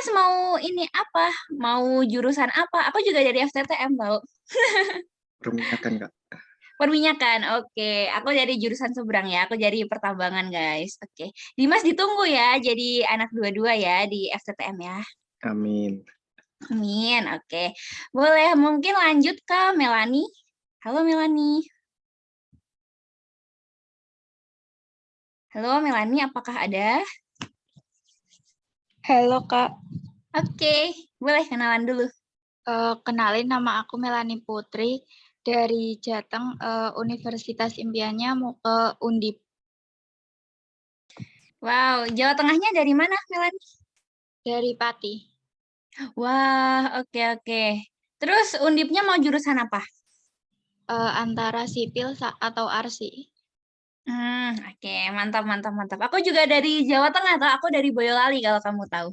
Dimas mau ini apa? Mau jurusan apa? Aku juga dari FTTM tahu. Perminyakan, Kak. Perminyakan. Oke, aku dari jurusan seberang ya. Aku dari pertambangan, guys. Oke. Dimas ditunggu ya jadi anak dua-dua ya di FTTM ya. Amin. Amin. Oke. Boleh mungkin lanjut ke Melani. Halo Melani. Halo Melani, apakah ada? Halo Kak, Oke, boleh kenalan dulu. kenalin nama aku Melani Putri dari Jateng, Universitas Impiannya mau ke Undip. Wow, Jawa Tengahnya dari mana Melani? Dari Pati. Wah, oke. Terus Undipnya mau jurusan apa? Antara sipil atau arsi. Oke, mantap. Aku juga dari Jawa Tengah, atau aku dari Boyolali kalau kamu tahu.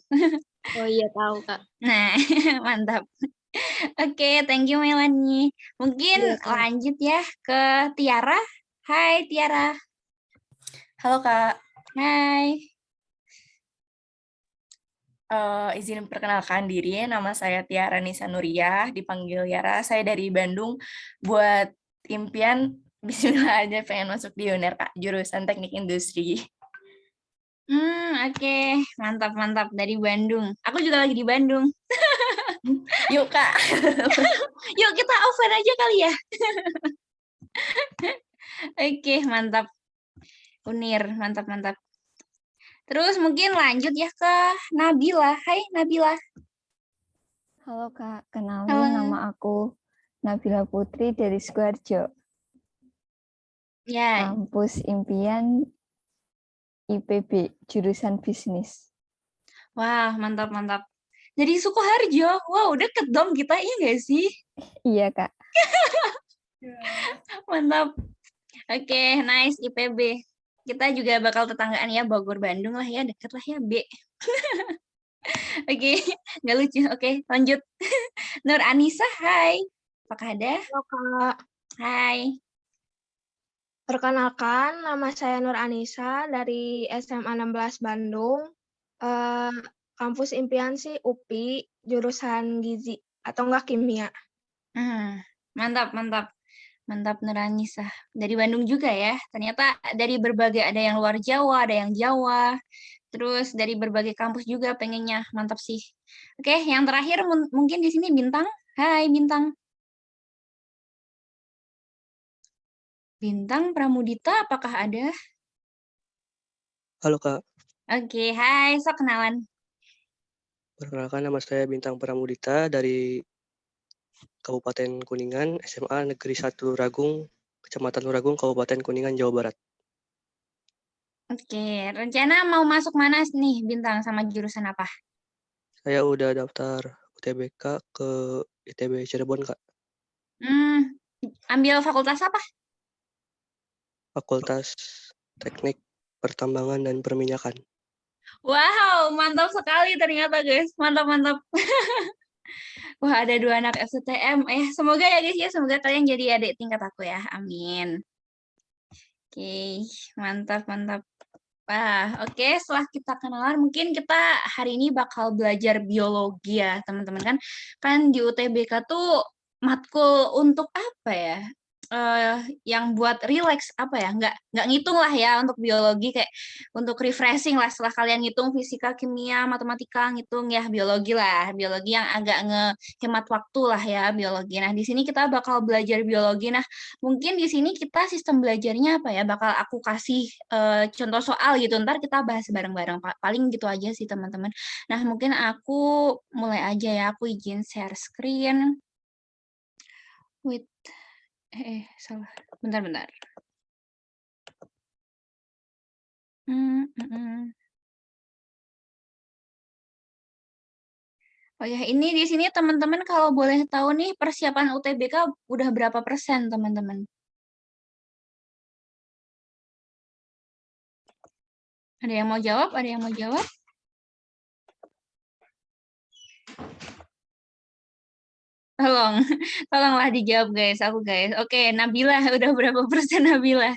Oh iya tahu Kak. Nah, mantap. Oke, thank you Melani. Mungkin Iya, Kak. lanjut ya ke Tiara. Hai Tiara. Halo Kak, Hai. izin perkenalkan diri, nama saya Tiara Nisa Nuriyah, dipanggil Yara. Saya dari Bandung, buat impian Bismillah aja pengen masuk di UNER Kak, jurusan Teknik Industri. Oke. Mantap dari Bandung. Aku juga lagi di Bandung. Yuk Kak. Yuk kita offline aja kali ya. Oke, mantap. Unir, mantap. Terus mungkin lanjut ya ke Nabila. Hai Nabila. Halo Kak, kenalin Halo. nama aku Nabila Putri dari Sukoharjo. Ya, Kampus Impian IPB, jurusan bisnis. wah mantap. Jadi Sukoharjo, wow deket dong kita, iya nggak sih? Iya Kak. Mantap. Oke, nice IPB. Kita juga bakal tetanggaan ya, Bogor Bandung lah ya, deket lah ya B. Oke, nggak lucu. Oke, lanjut. Nur Anissa, hai. Apakah ada? Halo Kak, Hai. perkenalkan nama saya Nur Anissa dari SMA 16 Bandung. Kampus impian sih UPI, jurusan gizi atau enggak kimia. Mantap. Nur Anissa. Dari Bandung juga ya. Ternyata dari berbagai, ada yang luar Jawa, ada yang Jawa. Terus dari berbagai kampus juga pengennya. Mantap sih. Oke, yang terakhir mungkin di sini Bintang. Hai Bintang. Bintang Pramudita, apakah ada? Halo Kak, Oke, hai. So kenalan. perkenalkan nama saya Bintang Pramudita dari Kabupaten Kuningan, SMA Negeri 1 Ragung, Kecamatan Luragung, Kabupaten Kuningan, Jawa Barat. Oke, rencana mau masuk mana nih Bintang, sama jurusan apa? Saya udah daftar UTBK ke ITB Cirebon Kak, Ambil fakultas apa? Fakultas Teknik Pertambangan dan Perminyakan. Wow, mantap sekali ternyata guys. Mantap. Wah, ada 2 anak FTTM. Semoga ya guys ya, semoga kalian jadi adik tingkat aku ya. Amin. Oke, mantap. Oke, setelah kita kenalan, mungkin kita hari ini bakal belajar biologi ya, teman-teman kan. Kan di UTBK tuh matkul untuk apa ya? Yang buat relax apa ya? Nggak ngitung lah ya untuk biologi, kayak untuk refreshing lah setelah kalian ngitung fisika, kimia, matematika, ngitung ya biologi lah. Biologi yang agak ngehemat waktu lah ya biologi. Nah, di sini kita bakal belajar biologi. Nah, mungkin di sini kita sistem belajarnya apa ya? Bakal aku kasih contoh soal gitu. Ntar kita bahas bareng-bareng. Paling gitu aja sih teman-teman. Nah, mungkin aku mulai aja ya. Aku izin share screen. Wait. Salah. Bentar. Oh ya, ini di sini teman-teman kalau boleh tahu nih persiapan UTBK udah berapa persen teman-teman? Ada yang mau jawab? Tolonglah dijawab guys, guys. Oke, Nabila udah berapa persen Nabila?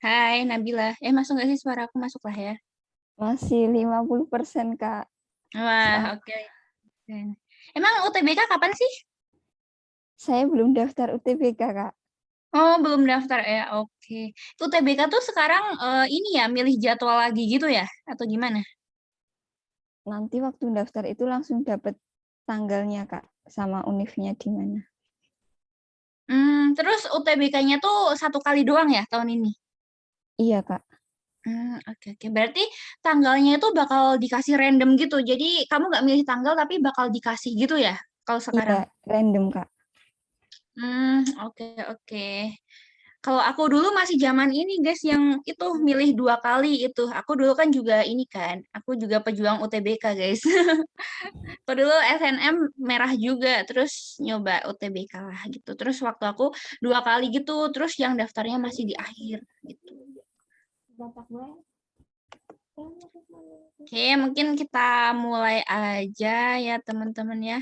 Hai Nabila. Masuk nggak sih suara aku? Masuk lah ya. Masih 50%, Kak. Wah, oke. Keren. Emang UTBK kapan sih? Saya belum daftar UTBK, Kak. Oh, belum daftar ya. Oke. UTBK tuh sekarang ini ya, milih jadwal lagi gitu ya? Atau gimana? Nanti waktu daftar itu langsung dapat tanggalnya, Kak, sama univnya di mana. Terus UTBK-nya tuh 1 kali doang ya tahun ini? Iya, Kak. Oke, oke. Berarti tanggalnya itu bakal dikasih random gitu. Jadi kamu nggak milih tanggal tapi bakal dikasih gitu ya kalau sekarang? Iya, random, Kak. Oke, oke. Kalau aku dulu masih zaman ini guys yang itu milih 2 kali itu. Aku dulu kan juga ini kan, aku juga pejuang UTBK guys. Aku dulu SNM merah juga, terus nyoba UTBK lah gitu. Terus waktu aku 2 kali gitu, terus yang daftarnya masih di akhir gitu. Oke, mungkin kita mulai aja ya teman-teman ya.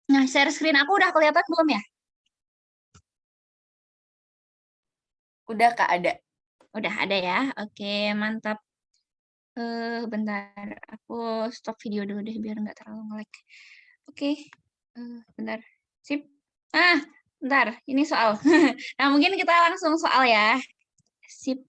Nah, share screen aku udah kelihatan belum ya? Udah Kak ada. Udah ada ya. Oke, mantap. Bentar, aku stop video dulu deh biar nggak terlalu nge-lag. Oke, bentar. Sip. Bentar, ini soal. Nah, mungkin kita langsung soal ya. Sip.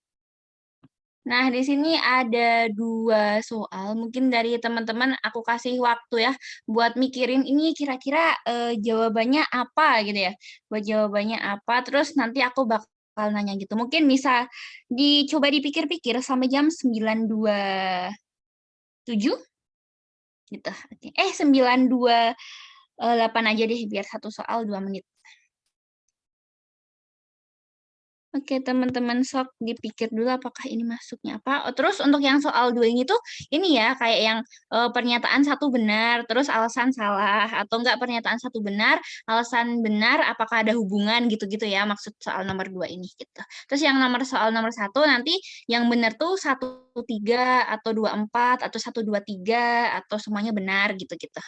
Nah, di sini ada 2 soal. Mungkin dari teman-teman aku kasih waktu ya buat mikirin ini kira-kira jawabannya apa gitu ya. Buat jawabannya apa, terus nanti aku bakal nanya gitu. Mungkin bisa dicoba dipikir-pikir sampai jam 9.27 gitu. Oke. 9.28 aja deh biar 1 soal 2 menit. Oke, teman-teman sok dipikir dulu apakah ini masuknya apa. Terus untuk yang soal 2 ini tuh ini ya kayak yang pernyataan 1 benar, terus alasan salah atau enggak pernyataan 1 benar, alasan benar apakah ada hubungan gitu-gitu ya maksud soal nomor 2 ini gitu. Terus yang soal nomor 1 nanti yang benar tuh 1, 3 atau 2, 4 atau 1, 2, 3 atau semuanya benar gitu-gitu.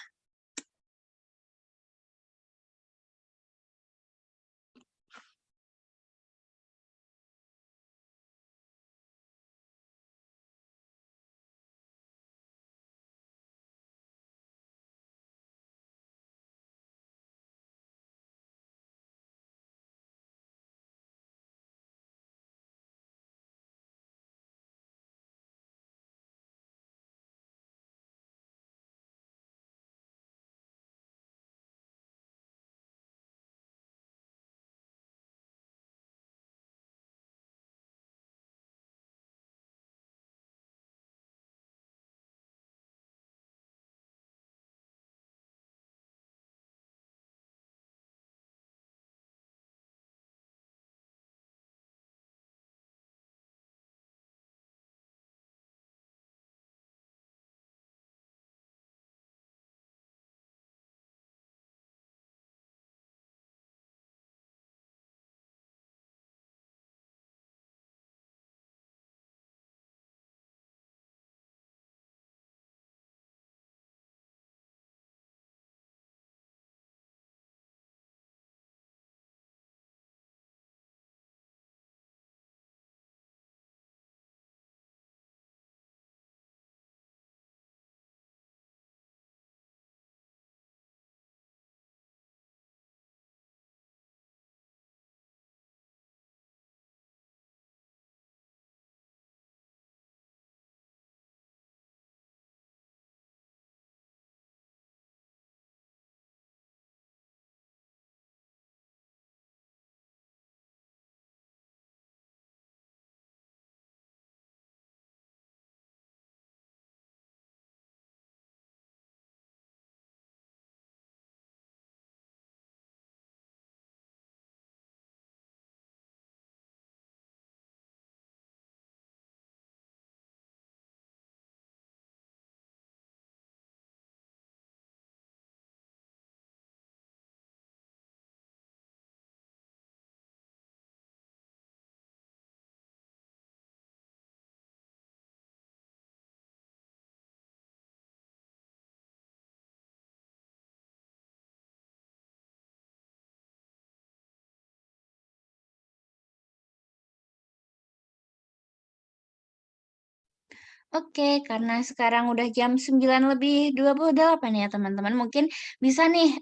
Oke, karena sekarang udah jam 9:28 ya teman-teman. Mungkin bisa nih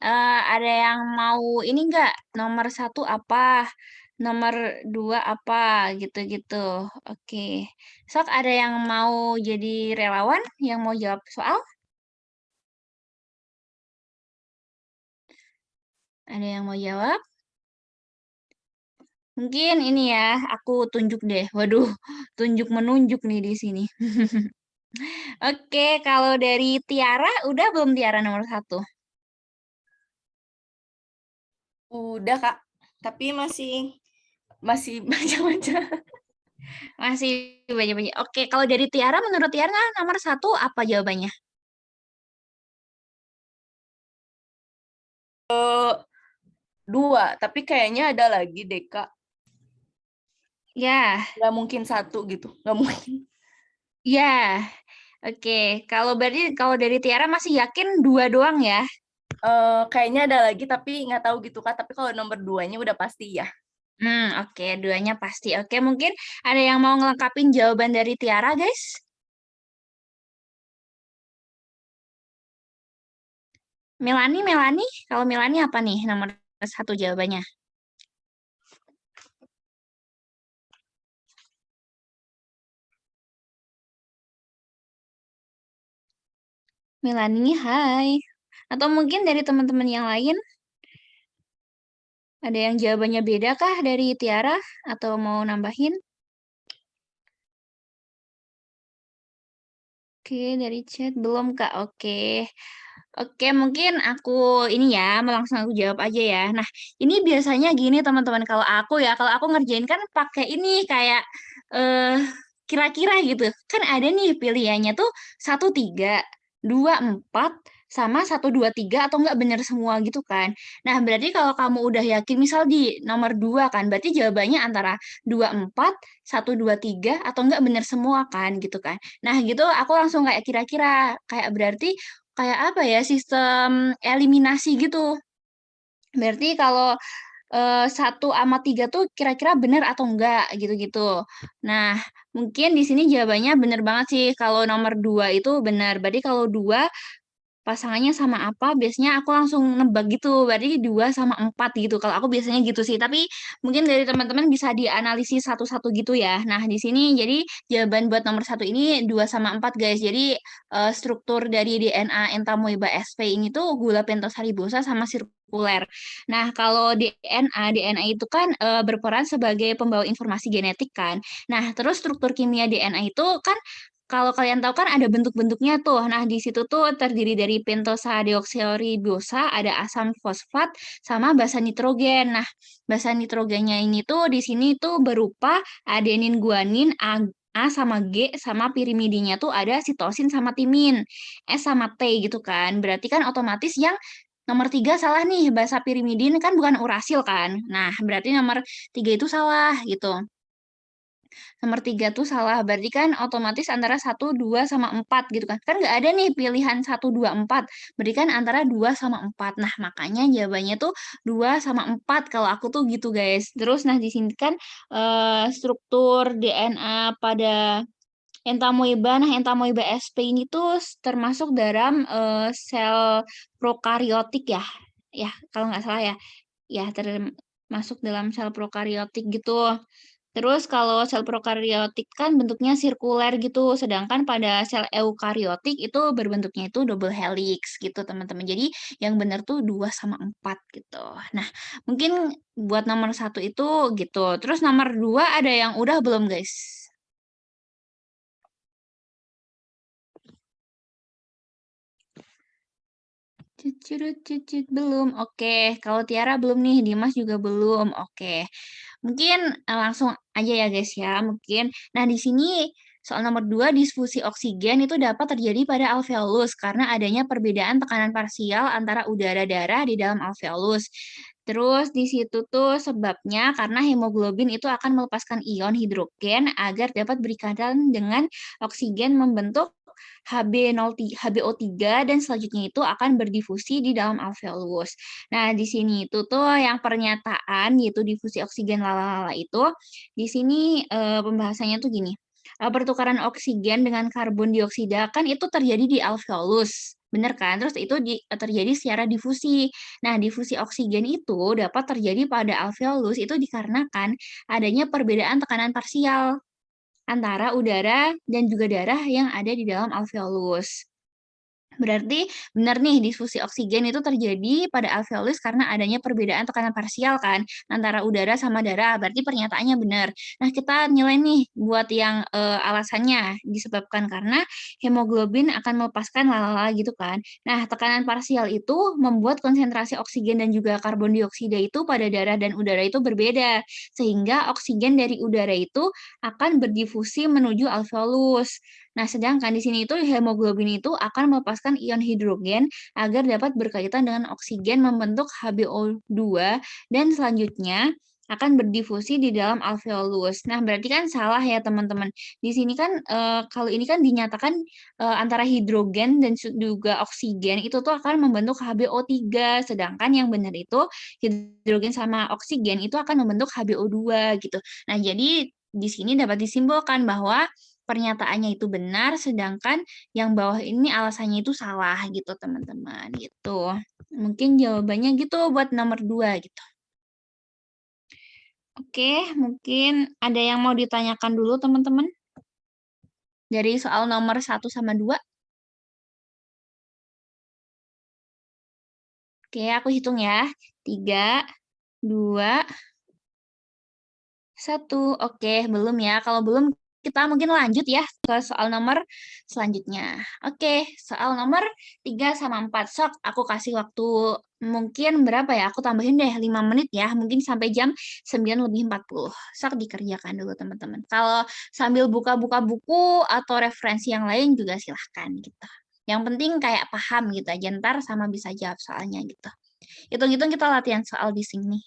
ada yang mau ini enggak, nomor 1 apa, nomor 2 apa, gitu-gitu. Oke. Sok ada yang mau jadi relawan, yang mau jawab soal? Ada yang mau jawab? Mungkin ini ya, aku tunjuk deh. Waduh, tunjuk-menunjuk nih di sini. Oke, kalau dari Tiara, udah belum Tiara nomor 1? Udah, Kak. Tapi masih baca-baca. Masih baca-baca. Oke, kalau dari Tiara, menurut Tiara nomor 1 apa jawabannya? Dua, tapi kayaknya ada lagi deh, Kak. Ya, Nggak mungkin 1 gitu. Nggak mungkin. ya. Oke, kalau berarti kalau dari Tiara masih yakin 2 doang ya? Kayaknya ada lagi, tapi nggak tahu gitu, Kak. Tapi kalau nomor 2-nya udah pasti ya. Oke, 2-nya pasti. Oke, mungkin ada yang mau ngelengkapin jawaban dari Tiara, guys? Melani, kalau Melani apa nih nomor 1 jawabannya? Melani, hai. Atau mungkin dari teman-teman yang lain? Ada yang jawabannya beda kah dari Tiara? Atau mau nambahin? Oke, dari chat belum Kak. Oke. Oke, mungkin aku ini ya, langsung aku jawab aja ya. Nah, ini biasanya gini teman-teman, kalau aku ngerjain kan pakai ini kayak eh kira-kira gitu. Kan ada nih pilihannya tuh 1 3, 2 4 sama 1 2 3 atau enggak benar semua gitu kan. Nah, berarti kalau kamu udah yakin misal di nomor 2 kan, berarti jawabannya antara 2 4, 1 2 3 atau enggak benar semua kan gitu kan. Nah, gitu aku langsung kayak kira-kira, kayak berarti kayak apa ya, sistem eliminasi gitu. Berarti kalau 1 sama 3 tuh kira-kira benar atau enggak gitu-gitu. Nah, mungkin di sini jawabannya benar banget sih kalau nomor 2 itu benar. Berarti kalau 2 pasangannya sama apa, biasanya aku langsung nebak gitu, berarti 2 sama 4 gitu, kalau aku biasanya gitu sih. Tapi mungkin dari teman-teman bisa dianalisis satu-satu gitu ya. Nah, di sini jadi jawaban buat nomor 1 ini 2 sama 4 guys. Jadi struktur dari DNA entamoeba sp ini tuh gula pentosaribosa sama sirkuler. Nah, kalau DNA itu kan berperan sebagai pembawa informasi genetik kan. Nah, terus struktur kimia DNA itu kan kalau kalian tahu kan ada bentuk-bentuknya tuh. Nah, di situ tuh terdiri dari pentosa deoksiribosa, ada asam fosfat, sama basa nitrogen. Nah, basa nitrogennya ini tuh di sini tuh berupa adenin, guanin, A sama G, sama pirimidinnya tuh ada sitosin sama timin, S sama T gitu kan. Berarti kan otomatis yang nomor 3 salah nih, basa pirimidin kan bukan urasil kan. Nah, berarti nomor 3 itu salah gitu. Nomor 3 tuh salah, berarti kan otomatis antara 1, 2, sama 4 gitu kan. Kan nggak ada nih pilihan 1, 2, 4. Berarti kan antara 2 sama 4. Nah, makanya jawabannya tuh 2 sama 4 kalau aku tuh gitu, guys. Terus nah di sini kan struktur DNA pada entamoeba. Nah, entamoeba sp ini tuh termasuk dalam sel prokariotik ya. Ya, kalau nggak salah ya. Ya, termasuk dalam sel prokariotik gitu. Terus kalau sel prokariotik kan bentuknya sirkuler gitu, sedangkan pada sel eukariotik itu berbentuknya itu double helix gitu, teman-teman. Jadi yang benar tuh 2 sama 4 gitu. Nah, mungkin buat nomor 1 itu gitu. Terus nomor 2 ada yang udah belum, guys? Cicit belum. Oke, kalau Tiara belum nih, Dimas juga belum. Oke. Mungkin langsung aja ya guys ya, mungkin. Nah, di sini soal nomor 2, disfusi oksigen itu dapat terjadi pada alveolus karena adanya perbedaan tekanan parsial antara udara darah di dalam alveolus. Terus di situ tuh sebabnya karena hemoglobin itu akan melepaskan ion hidrogen agar dapat berikatan dengan oksigen membentuk HbO3 dan selanjutnya itu akan berdifusi di dalam alveolus. Nah, di sini itu tuh yang pernyataan yaitu difusi oksigen lalala itu di sini pembahasannya tuh gini. pertukaran oksigen dengan karbon dioksida kan itu terjadi di alveolus, bener kan? Terus itu terjadi secara difusi. Nah, difusi oksigen itu dapat terjadi pada alveolus itu dikarenakan adanya perbedaan tekanan parsial antara udara dan juga darah yang ada di dalam alveolus. Berarti benar nih difusi oksigen itu terjadi pada alveolus karena adanya perbedaan tekanan parsial kan antara udara sama darah. Berarti pernyataannya benar. Nah, kita nilai nih buat yang alasannya disebabkan karena hemoglobin akan melepaskan lalala gitu kan. Nah, tekanan parsial itu membuat konsentrasi oksigen dan juga karbon dioksida itu pada darah dan udara itu berbeda. Sehingga oksigen dari udara itu akan berdifusi menuju alveolus. Nah, sedangkan di sini itu hemoglobin itu akan melepaskan ion hidrogen agar dapat berkaitan dengan oksigen membentuk HbO2 dan selanjutnya akan berdifusi di dalam alveolus. Nah, berarti kan salah ya teman-teman. Di sini kan kalau ini kan dinyatakan antara hidrogen dan juga oksigen itu tuh akan membentuk HbO3, sedangkan yang benar itu hidrogen sama oksigen itu akan membentuk HbO2 gitu. Nah, jadi di sini dapat disimpulkan bahwa pernyataannya itu benar, sedangkan yang bawah ini alasannya itu salah gitu, teman-teman, gitu. Mungkin jawabannya gitu buat nomor 2 gitu. Oke, mungkin ada yang mau ditanyakan dulu, teman-teman? Dari soal nomor 1 sama 2. Oke, aku hitung ya. 3, 2, 1. Oke, belum ya. Kalau belum, kita mungkin lanjut ya ke soal nomor selanjutnya. Oke, soal nomor 3 sama 4. Sok, aku kasih waktu mungkin berapa ya? Aku tambahin deh 5 menit ya. Mungkin sampai jam 9:40. Sok dikerjakan dulu teman-teman. Kalau sambil buka-buka buku atau referensi yang lain juga silahkan gitu. Yang penting kayak paham gitu aja. Ntar sama bisa jawab soalnya gitu. Hitung-hitung kita latihan soal di sini.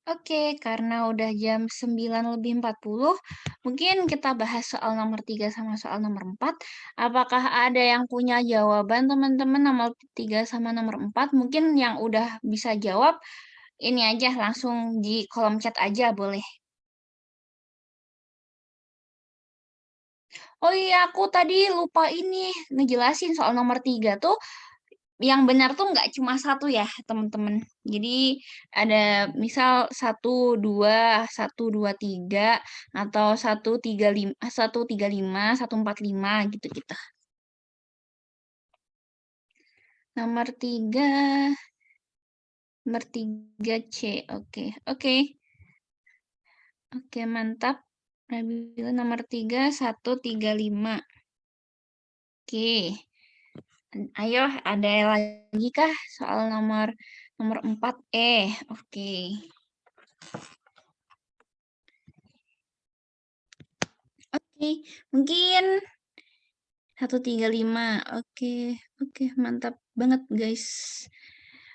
Oke, karena udah jam 9:40, mungkin kita bahas soal nomor 3 sama soal nomor 4. Apakah ada yang punya jawaban teman-teman nomor 3 sama nomor 4? Mungkin yang udah bisa jawab, ini aja langsung di kolom chat aja boleh. Oh iya, aku tadi lupa ini, ngejelasin soal nomor 3 tuh, yang benar tuh nggak cuma satu ya, teman-teman. Jadi ada misal 1, 2, 1, 2, 3, atau 1, 3, 5, 1, 4, 5 gitu-gitu. Nomor 3, nomor 3 C. Oke, oke. Oke, mantap. Nabila nomor 3, 1, 3, 5. Oke. Ayo, ada lagi kah soal nomor 4 E? Oke. Oke, mungkin 135. Oke, oke, mantap banget guys.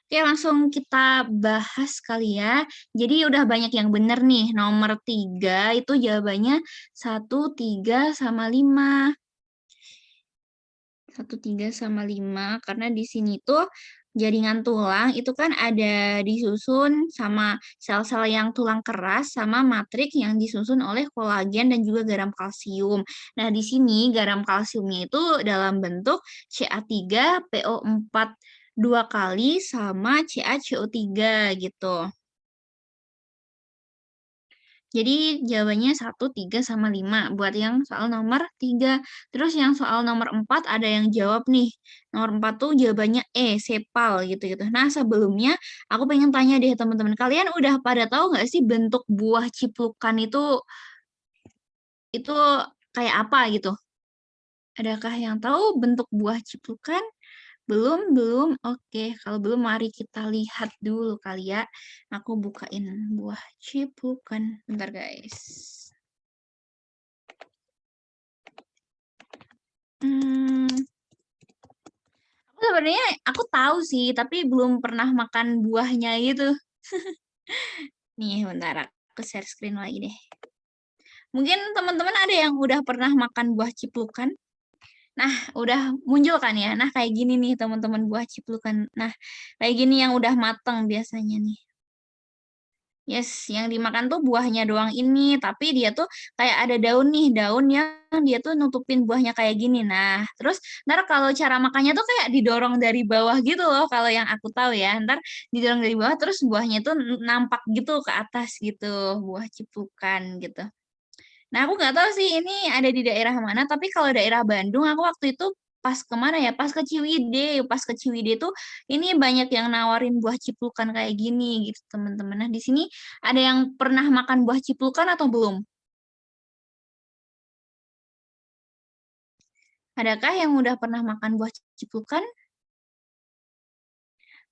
Oke, langsung kita bahas kali ya. Jadi udah banyak yang bener nih. Nomor 3 itu jawabannya 1, 3, sama 5. 1, 3, sama 5. Karena di sini tuh jaringan tulang itu kan ada disusun sama sel-sel yang tulang keras sama matrik yang disusun oleh kolagen dan juga garam kalsium. Nah, di sini garam kalsiumnya itu dalam bentuk Ca3PO4 2 kali sama CaCO3 gitu. Jadi jawabannya 1, 3, sama 5 buat yang soal nomor 3. Terus yang soal nomor 4 ada yang jawab nih. Nomor 4 tuh jawabannya E, sepal gitu-gitu. Nah, sebelumnya aku pengen tanya deh teman-teman. Kalian udah pada tahu nggak sih bentuk buah ciplukan itu kayak apa gitu? Adakah yang tahu bentuk buah ciplukan? Belum, belum. Oke, kalau belum mari kita lihat dulu kali ya. Aku bukain buah ciplukan. Bentar, guys. Aku sebenarnya aku tahu sih, tapi belum pernah makan buahnya gitu. Nih, bentar aku share screen lagi deh. Mungkin teman-teman ada yang udah pernah makan buah ciplukan? Nah, udah muncul kan ya. Nah, kayak gini nih teman-teman buah ciplukan. Nah, kayak gini yang udah matang biasanya nih. Yes, yang dimakan tuh buahnya doang ini, tapi dia tuh kayak ada daun nih, daun yang dia tuh nutupin buahnya kayak gini. Nah, terus ntar kalau cara makannya tuh kayak didorong dari bawah gitu loh, kalau yang aku tahu ya. Ntar didorong dari bawah, terus buahnya tuh nampak gitu ke atas gitu, buah cipukan gitu. Nah, aku nggak tahu sih ini ada di daerah mana, tapi kalau daerah Bandung, aku waktu itu pas kemana ya? Pas ke Ciwidey. Pas ke Ciwidey tuh ini banyak yang nawarin buah ciplukan kayak gini gitu, teman-teman. Nah, di sini ada yang pernah makan buah ciplukan atau belum? Adakah yang udah pernah makan buah ciplukan?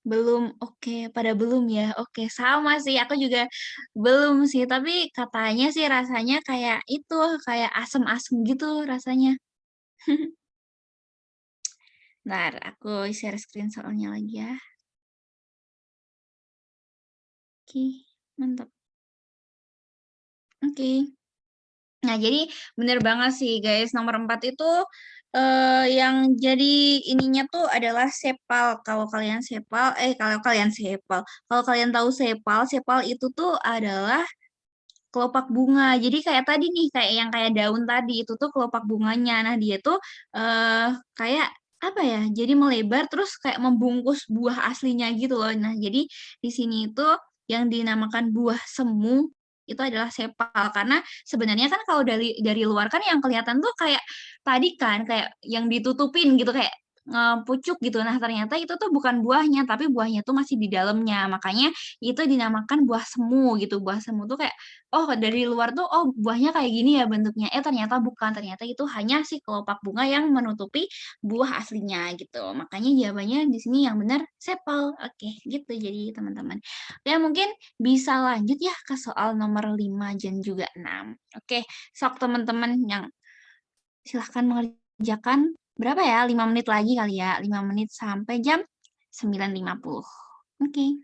Belum, oke, pada belum ya. Oke, sama sih, aku juga belum sih, tapi katanya sih rasanya kayak itu, kayak asem-asem gitu rasanya. Bentar, aku share screen soalnya lagi ya. Oke, mantap. Oke. Nah, jadi bener banget sih guys, nomor 4 itu yang jadi ininya tuh adalah sepal. Kalau kalian tahu sepal, sepal itu tuh adalah kelopak bunga. Jadi kayak tadi nih, kayak daun tadi itu tuh kelopak bunganya. Nah, dia tuh kayak apa ya? Jadi melebar terus kayak membungkus buah aslinya gitu loh. Nah, jadi di sini itu yang dinamakan buah semu itu adalah sepal karena sebenarnya kan kalau dari luar kan yang kelihatan tuh kayak tadi kan kayak yang ditutupin gitu kayak pucuk gitu. Nah, ternyata itu tuh bukan buahnya, tapi buahnya tuh masih di dalamnya. Makanya itu dinamakan buah semu gitu. Buah semu tuh kayak oh dari luar tuh, oh buahnya kayak gini ya bentuknya. Ternyata bukan, ternyata itu hanya si kelopak bunga yang menutupi buah aslinya gitu. Makanya jawabannya di sini yang benar sepal. Oke, gitu jadi teman-teman. Ya mungkin bisa lanjut ya ke soal nomor 5 dan juga 6. Oke, sok teman-teman yang silahkan mengerjakan berapa ya? 5 menit lagi kali ya. 5 menit sampai jam 9.50. Oke.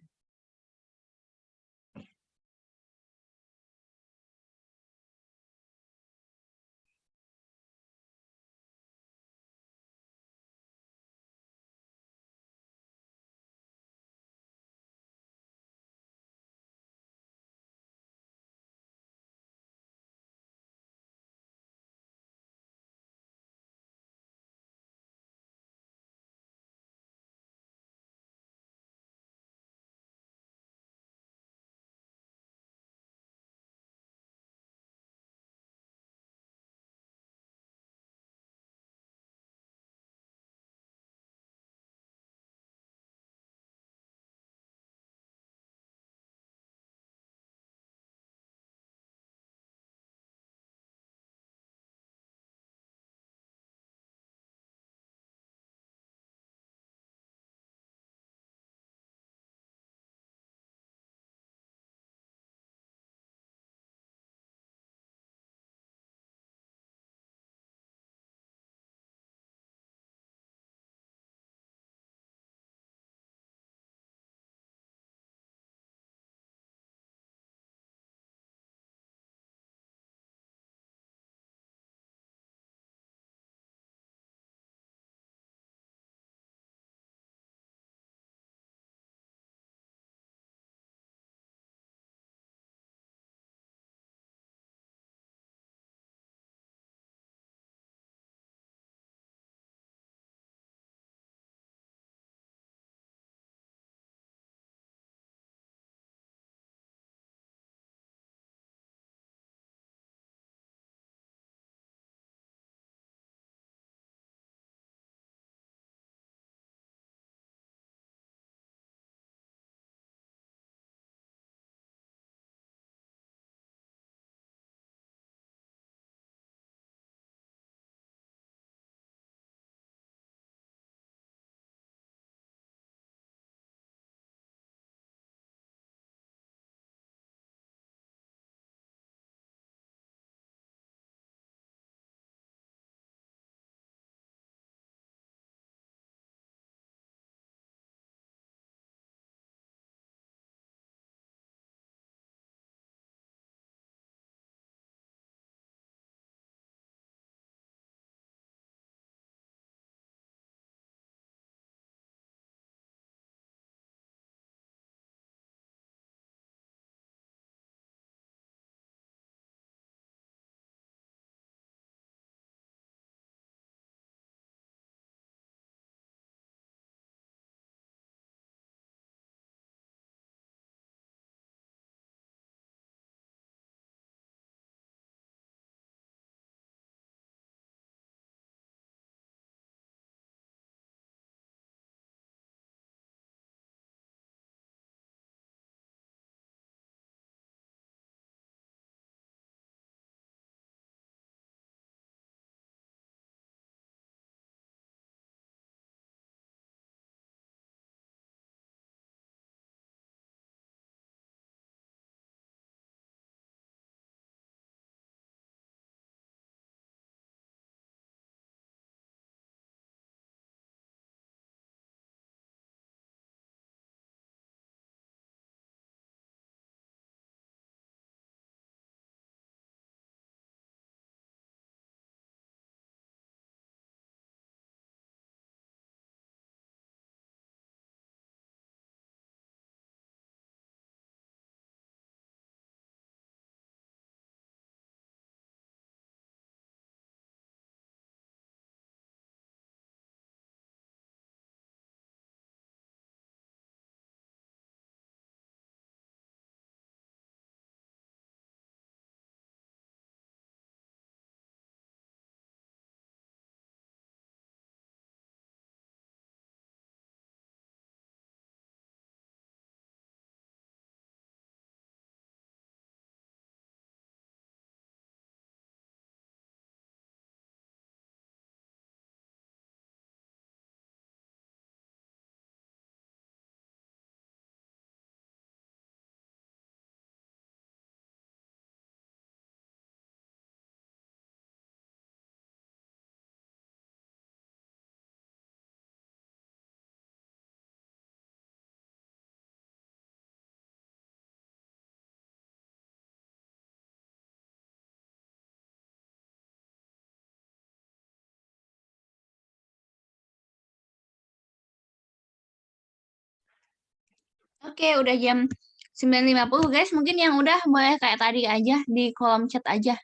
Oke, udah jam 9.50 guys. Mungkin yang udah boleh kayak tadi aja di kolom chat aja.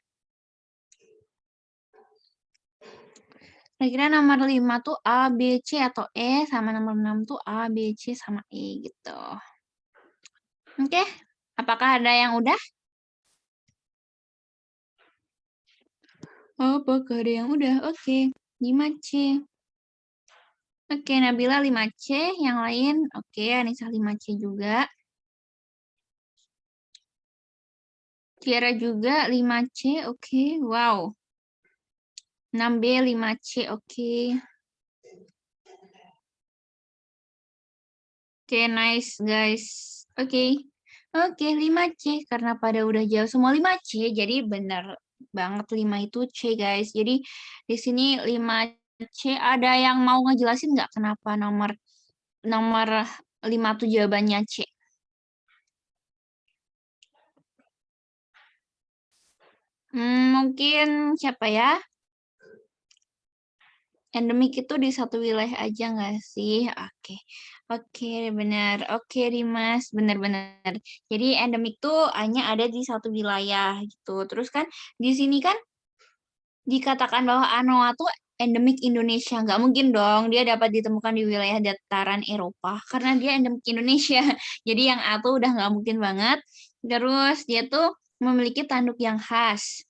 Kira-kira nomor 5 tuh A, B, C atau E, sama nomor 6 tuh A, B, C sama E gitu. Oke, apakah ada yang udah? Apakah ada yang udah? Oke, 5C. Oke, Nabila 5C, yang lain oke, Anissa 5C juga. Tiara juga 5C, oke, wow. 6B 5C, oke. Oke, nice guys. Oke. Oke, 5C karena pada udah jauh semua 5C, jadi benar banget 5 itu C guys. Jadi di sini 5C ada yang mau ngejelasin nggak kenapa nomor nomor 5 tuh jawabannya C? Mungkin siapa ya? Endemik itu di satu wilayah aja nggak sih? Oke. Oke, benar. Oke, Dimas. Benar-benar. Jadi endemik tuh hanya ada di satu wilayah gitu. Terus kan di sini kan dikatakan bahwa anoa tuh endemik Indonesia. Nggak mungkin dong dia dapat ditemukan di wilayah dataran Eropa karena dia endemik Indonesia. Jadi yang A tuh udah nggak mungkin banget. Terus dia tuh memiliki tanduk yang khas.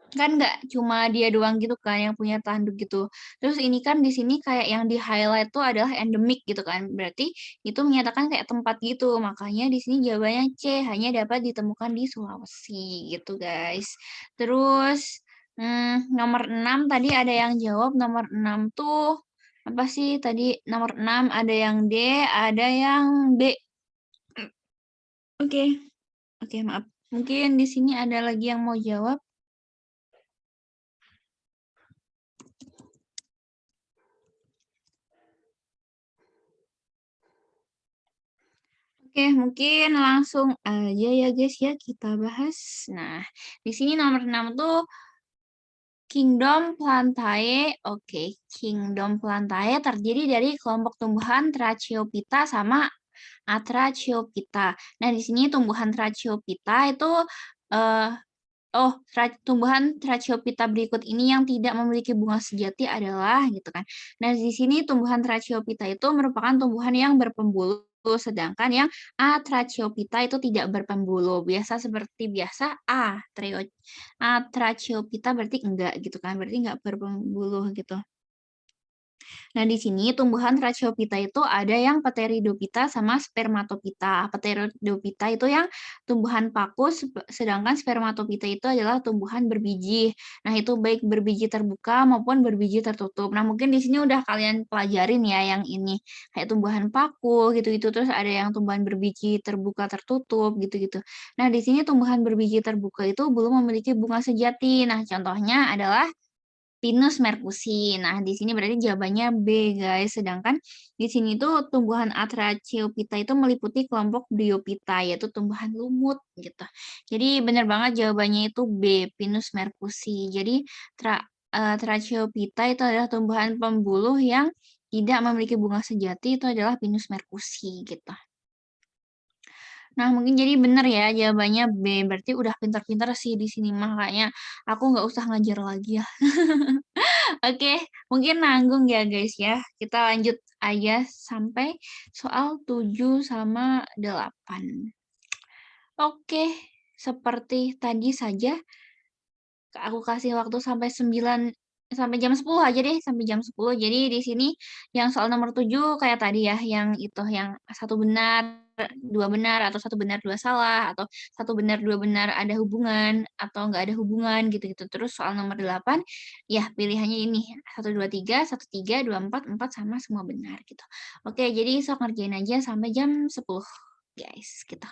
Kan nggak cuma dia doang gitu kan yang punya tanduk gitu. Terus ini kan di sini kayak yang di highlight tuh adalah endemik gitu kan. Berarti itu menyatakan kayak tempat gitu. Makanya di sini jawabannya C, hanya dapat ditemukan di Sulawesi gitu guys. Terus nomor 6 tadi ada yang jawab nomor 6 tuh apa sih tadi nomor 6 ada yang D, ada yang B. Oke. Oke, maaf. Mungkin di sini ada lagi yang mau jawab. Oke, mungkin langsung aja ya guys ya kita bahas. Nah, di sini nomor 6 tuh Kingdom Plantae. Oke, Kingdom Plantae terdiri dari kelompok tumbuhan Tracheophyta sama Atracheophyta. Nah, di sini tumbuhan Tracheophyta itu eh tumbuhan Tracheophyta berikut ini yang tidak memiliki bunga sejati adalah gitu kan. Nah, di sini tumbuhan Tracheophyta itu merupakan tumbuhan yang berpembuluh, sedangkan yang Atracheophyta itu tidak berpembuluh. Seperti biasa Atracheophyta berarti enggak gitu kan. Berarti enggak berpembuluh gitu. Nah, di sini tumbuhan Tracheophyta itu ada yang Pteridophyta sama Spermatophyta. Pteridophyta itu yang tumbuhan paku, sedangkan Spermatophyta itu adalah tumbuhan berbiji. Nah, itu baik berbiji terbuka maupun berbiji tertutup. Nah, mungkin di sini udah kalian pelajarin ya yang ini. Kayak tumbuhan paku gitu-gitu, terus ada yang tumbuhan berbiji terbuka tertutup gitu-gitu. Nah, di sini tumbuhan berbiji terbuka itu belum memiliki bunga sejati. Nah, contohnya adalah Pinus merkusi. Nah, di sini berarti jawabannya B, guys. Sedangkan di sini tuh tumbuhan Atracheophyta itu meliputi kelompok Bryophyta, yaitu tumbuhan lumut gitu. Jadi benar banget jawabannya itu B, Pinus merkusi. Jadi Tracheophyta itu adalah tumbuhan pembuluh yang tidak memiliki bunga sejati, itu adalah Pinus merkusi gitu. Nah, mungkin jadi benar ya jawabannya B. Berarti udah pintar-pintar sih di sini mah kayaknya aku nggak usah ngajar lagi ya. Oke, mungkin nanggung ya guys ya. Kita lanjut aja sampai soal 7 sama 8. Oke, seperti tadi saja aku kasih waktu sampai 9 sampai jam 10 aja deh, sampai jam 10. Jadi di sini yang soal nomor 7 kayak tadi ya, yang itu yang satu benar, dua benar, atau satu benar, dua salah, atau satu benar, dua benar ada hubungan, atau nggak ada hubungan gitu-gitu. Terus soal nomor 8, ya pilihannya ini, 1, 2, 3, 1, 3, 2, 4, 4 sama semua benar gitu. Oke, jadi sok ngerjain aja sampai jam 10 guys, gitu.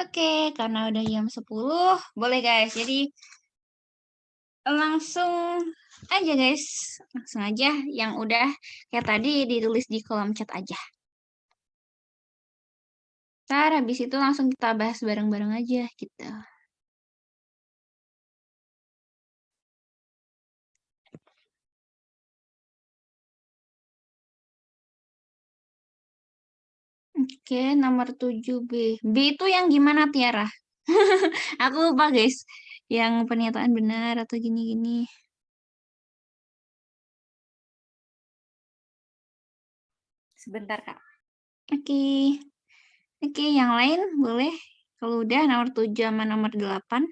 Oke, karena udah jam 10, boleh guys. Jadi langsung aja guys. Langsung aja yang udah kayak tadi ditulis di kolom chat aja. Ntar habis itu langsung kita bahas bareng-bareng aja gitu. Oke, nomor 7B. B itu yang gimana, Tiara? Aku lupa, guys. Yang pernyataan benar atau gini-gini. Sebentar, Kak. Oke. Oke, yang lain boleh? Kalau udah nomor 7 sama nomor 8.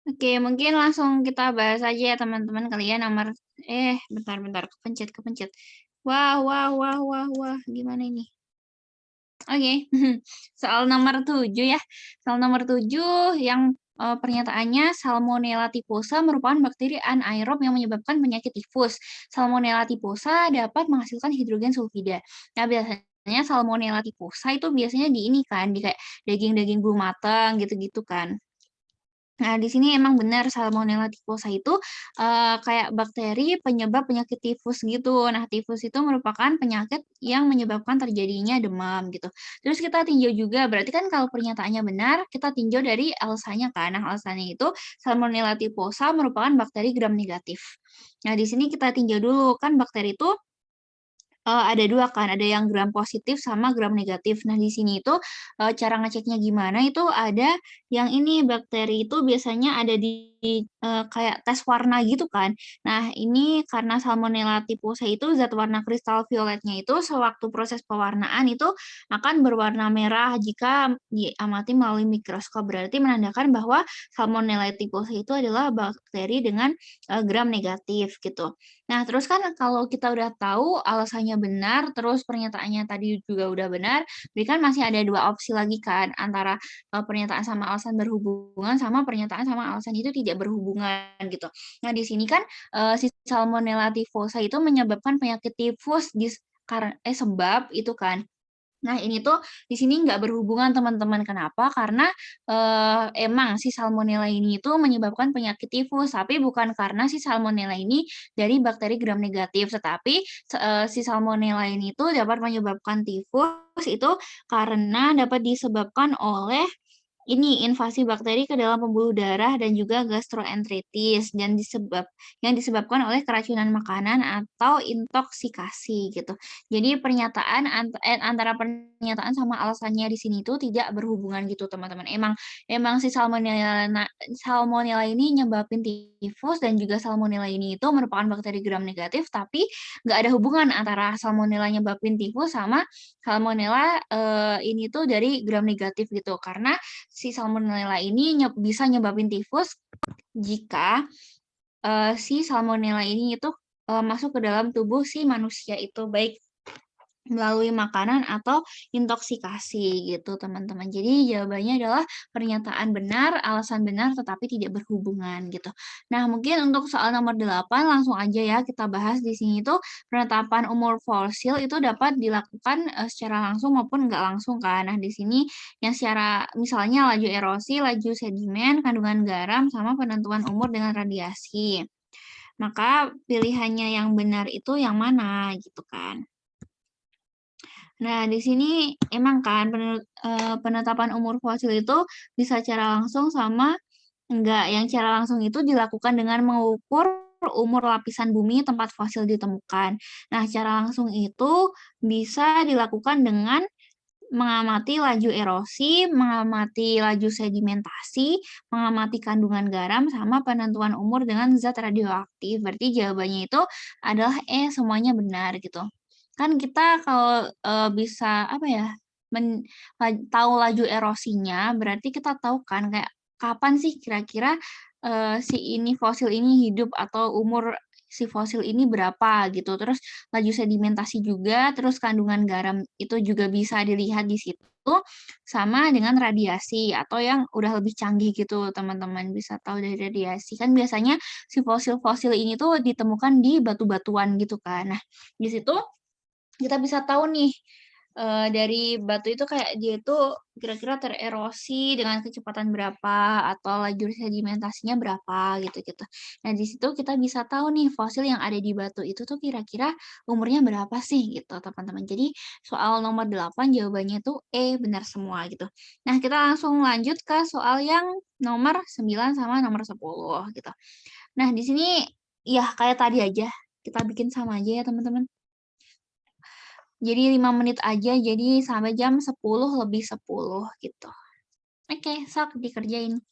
Oke, mungkin langsung kita bahas aja ya teman-teman kalian nomor bentar kepencet. Wah, gimana ini? Oke. Soal nomor 7 ya. Soal nomor 7 yang pernyataannya Salmonella typhosa merupakan bakteri anaerob yang menyebabkan penyakit tifus. Salmonella typhosa dapat menghasilkan hidrogen sulfida. Nah, biasanya Salmonella typhosa itu biasanya di ini kan, di kayak daging-daging belum matang gitu-gitu kan. Nah, di sini emang benar Salmonella typhosa itu kayak bakteri penyebab penyakit tifus gitu. Nah, tifus itu merupakan penyakit yang menyebabkan terjadinya demam gitu. Terus kita tinjau juga, berarti kan kalau pernyataannya benar, kita tinjau dari elsanya kan. Nah, elsanya itu Salmonella typhosa merupakan bakteri gram negatif. Nah, di sini kita tinjau dulu kan bakteri itu ada 2 kan, ada yang gram positif sama gram negatif. Nah, di sini itu, cara ngeceknya gimana, itu ada yang ini, bakteri itu biasanya ada di kayak tes warna gitu kan. Nah, ini karena Salmonella typhosa itu zat warna kristal violetnya itu sewaktu proses pewarnaan itu akan berwarna merah jika diamati melalui mikroskop. Berarti menandakan bahwa Salmonella typhosa itu adalah bakteri dengan, gram negatif gitu. Nah, terus kan kalau kita udah tahu alasannya benar, terus pernyataannya tadi juga udah benar, berarti kan masih ada 2 opsi lagi kan, antara, pernyataan sama alasan berhubungan, sama pernyataan sama alasan itu tidak berhubungan, gitu. Nah, di sini kan, si Salmonella typhosa itu menyebabkan penyakit tifus sebab itu kan. Nah, ini tuh di sini nggak berhubungan teman-teman. Kenapa? Karena, emang si Salmonella ini itu menyebabkan penyakit tifus, tapi bukan karena si Salmonella ini dari bakteri gram negatif, tetapi si Salmonella ini tuh dapat menyebabkan tifus itu karena dapat disebabkan oleh ini invasi bakteri ke dalam pembuluh darah dan juga gastroenteritis dan yang disebabkan oleh keracunan makanan atau intoksikasi gitu. Jadi antara pernyataan sama alasannya di sini tuh tidak berhubungan gitu teman-teman. Emang si Salmonella ini nyebabin tifus dan juga Salmonella ini itu merupakan bakteri gram negatif, tapi nggak ada hubungan antara Salmonella nyebabin tifus sama Salmonella ini tuh dari gram negatif gitu. Karena si Salmonella ini bisa nyebabin tifus jika si Salmonella ini itu masuk ke dalam tubuh si manusia itu, baik melalui makanan atau intoksikasi gitu teman-teman. Jadi jawabannya adalah pernyataan benar, alasan benar, tetapi tidak berhubungan gitu. Nah, mungkin untuk soal nomor 8 langsung aja ya kita bahas di sini tuh penetapan umur fosil itu dapat dilakukan secara langsung maupun enggak langsung kan. Nah, di sini yang secara misalnya laju erosi, laju sedimen, kandungan garam, sama penentuan umur dengan radiasi. Maka pilihannya yang benar itu yang mana gitu kan. Nah, di sini emang kan penetapan umur fosil itu bisa secara langsung sama enggak. Yang secara langsung itu dilakukan dengan mengukur umur lapisan bumi tempat fosil ditemukan. Nah, secara langsung itu bisa dilakukan dengan mengamati laju erosi, mengamati laju sedimentasi, mengamati kandungan garam, sama penentuan umur dengan zat radioaktif. Berarti jawabannya itu adalah semuanya benar gitu. Kan kita kalau bisa apa ya, tahu laju erosinya, berarti kita tahu kan kayak kapan sih kira-kira si fosil ini hidup atau umur si fosil ini berapa gitu. Terus laju sedimentasi juga, terus kandungan garam itu juga bisa dilihat di situ, sama dengan radiasi atau yang udah lebih canggih gitu teman-teman bisa tahu dari radiasi. Kan biasanya si fosil-fosil ini tuh ditemukan di batu-batuan gitu kan. Nah, di situ kita bisa tahu nih dari batu itu kayak dia itu kira-kira tererosi dengan kecepatan berapa atau laju sedimentasinya berapa gitu-gitu. Nah, di situ kita bisa tahu nih fosil yang ada di batu itu tuh kira-kira umurnya berapa sih gitu, teman-teman. Jadi, soal nomor 8 jawabannya tuh E, benar semua gitu. Nah, kita langsung lanjut ke soal yang nomor 9 sama nomor 10 gitu. Nah, di sini ya kayak tadi aja, kita bikin sama aja ya, teman-teman. Jadi 5 menit aja, jadi sampai jam 10 lebih 10 gitu. Oke, sok dikerjain.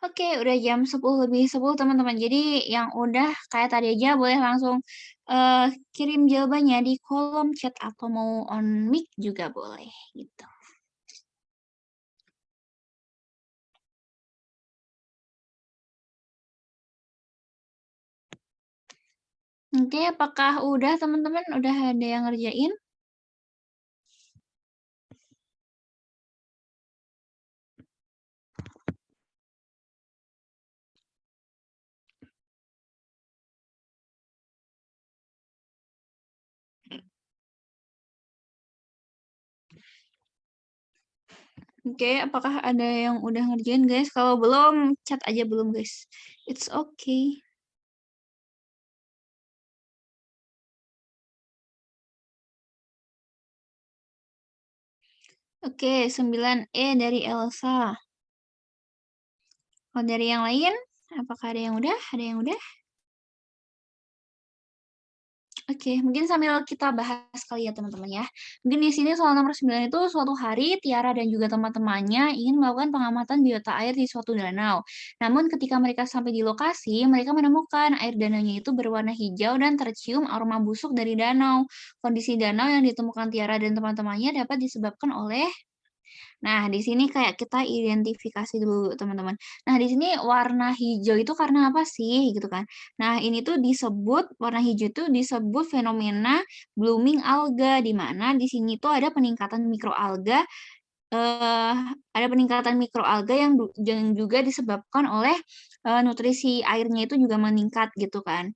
Oke, udah jam 10:10 teman-teman. Jadi yang udah kayak tadi aja boleh langsung kirim jawabannya di kolom chat atau mau on mic juga boleh gitu. Oke, apakah udah teman-teman? Udah ada yang ngerjain? Oke, apakah ada yang udah ngerjain guys? Kalau belum, chat aja belum guys. It's okay. Oke, 9E dari Elsa. Kalau dari yang lain, apakah ada yang udah? Ada yang udah? Oke, mungkin sambil kita bahas kali ya teman-teman ya. Mungkin di sini soal nomor 9 itu suatu hari Tiara dan juga teman-temannya ingin melakukan pengamatan biota air di suatu danau. Namun ketika mereka sampai di lokasi, mereka menemukan air danaunya itu berwarna hijau dan tercium aroma busuk dari danau. Kondisi danau yang ditemukan Tiara dan teman-temannya dapat disebabkan oleh. Nah, di sini kayak kita identifikasi dulu, teman-teman. Nah, di sini warna hijau itu karena apa sih, gitu kan. Nah, ini tuh disebut, warna hijau itu disebut fenomena blooming alga, di mana di sini tuh ada peningkatan mikroalga, ada peningkatan mikroalga yang juga disebabkan oleh nutrisi airnya itu juga meningkat, gitu kan.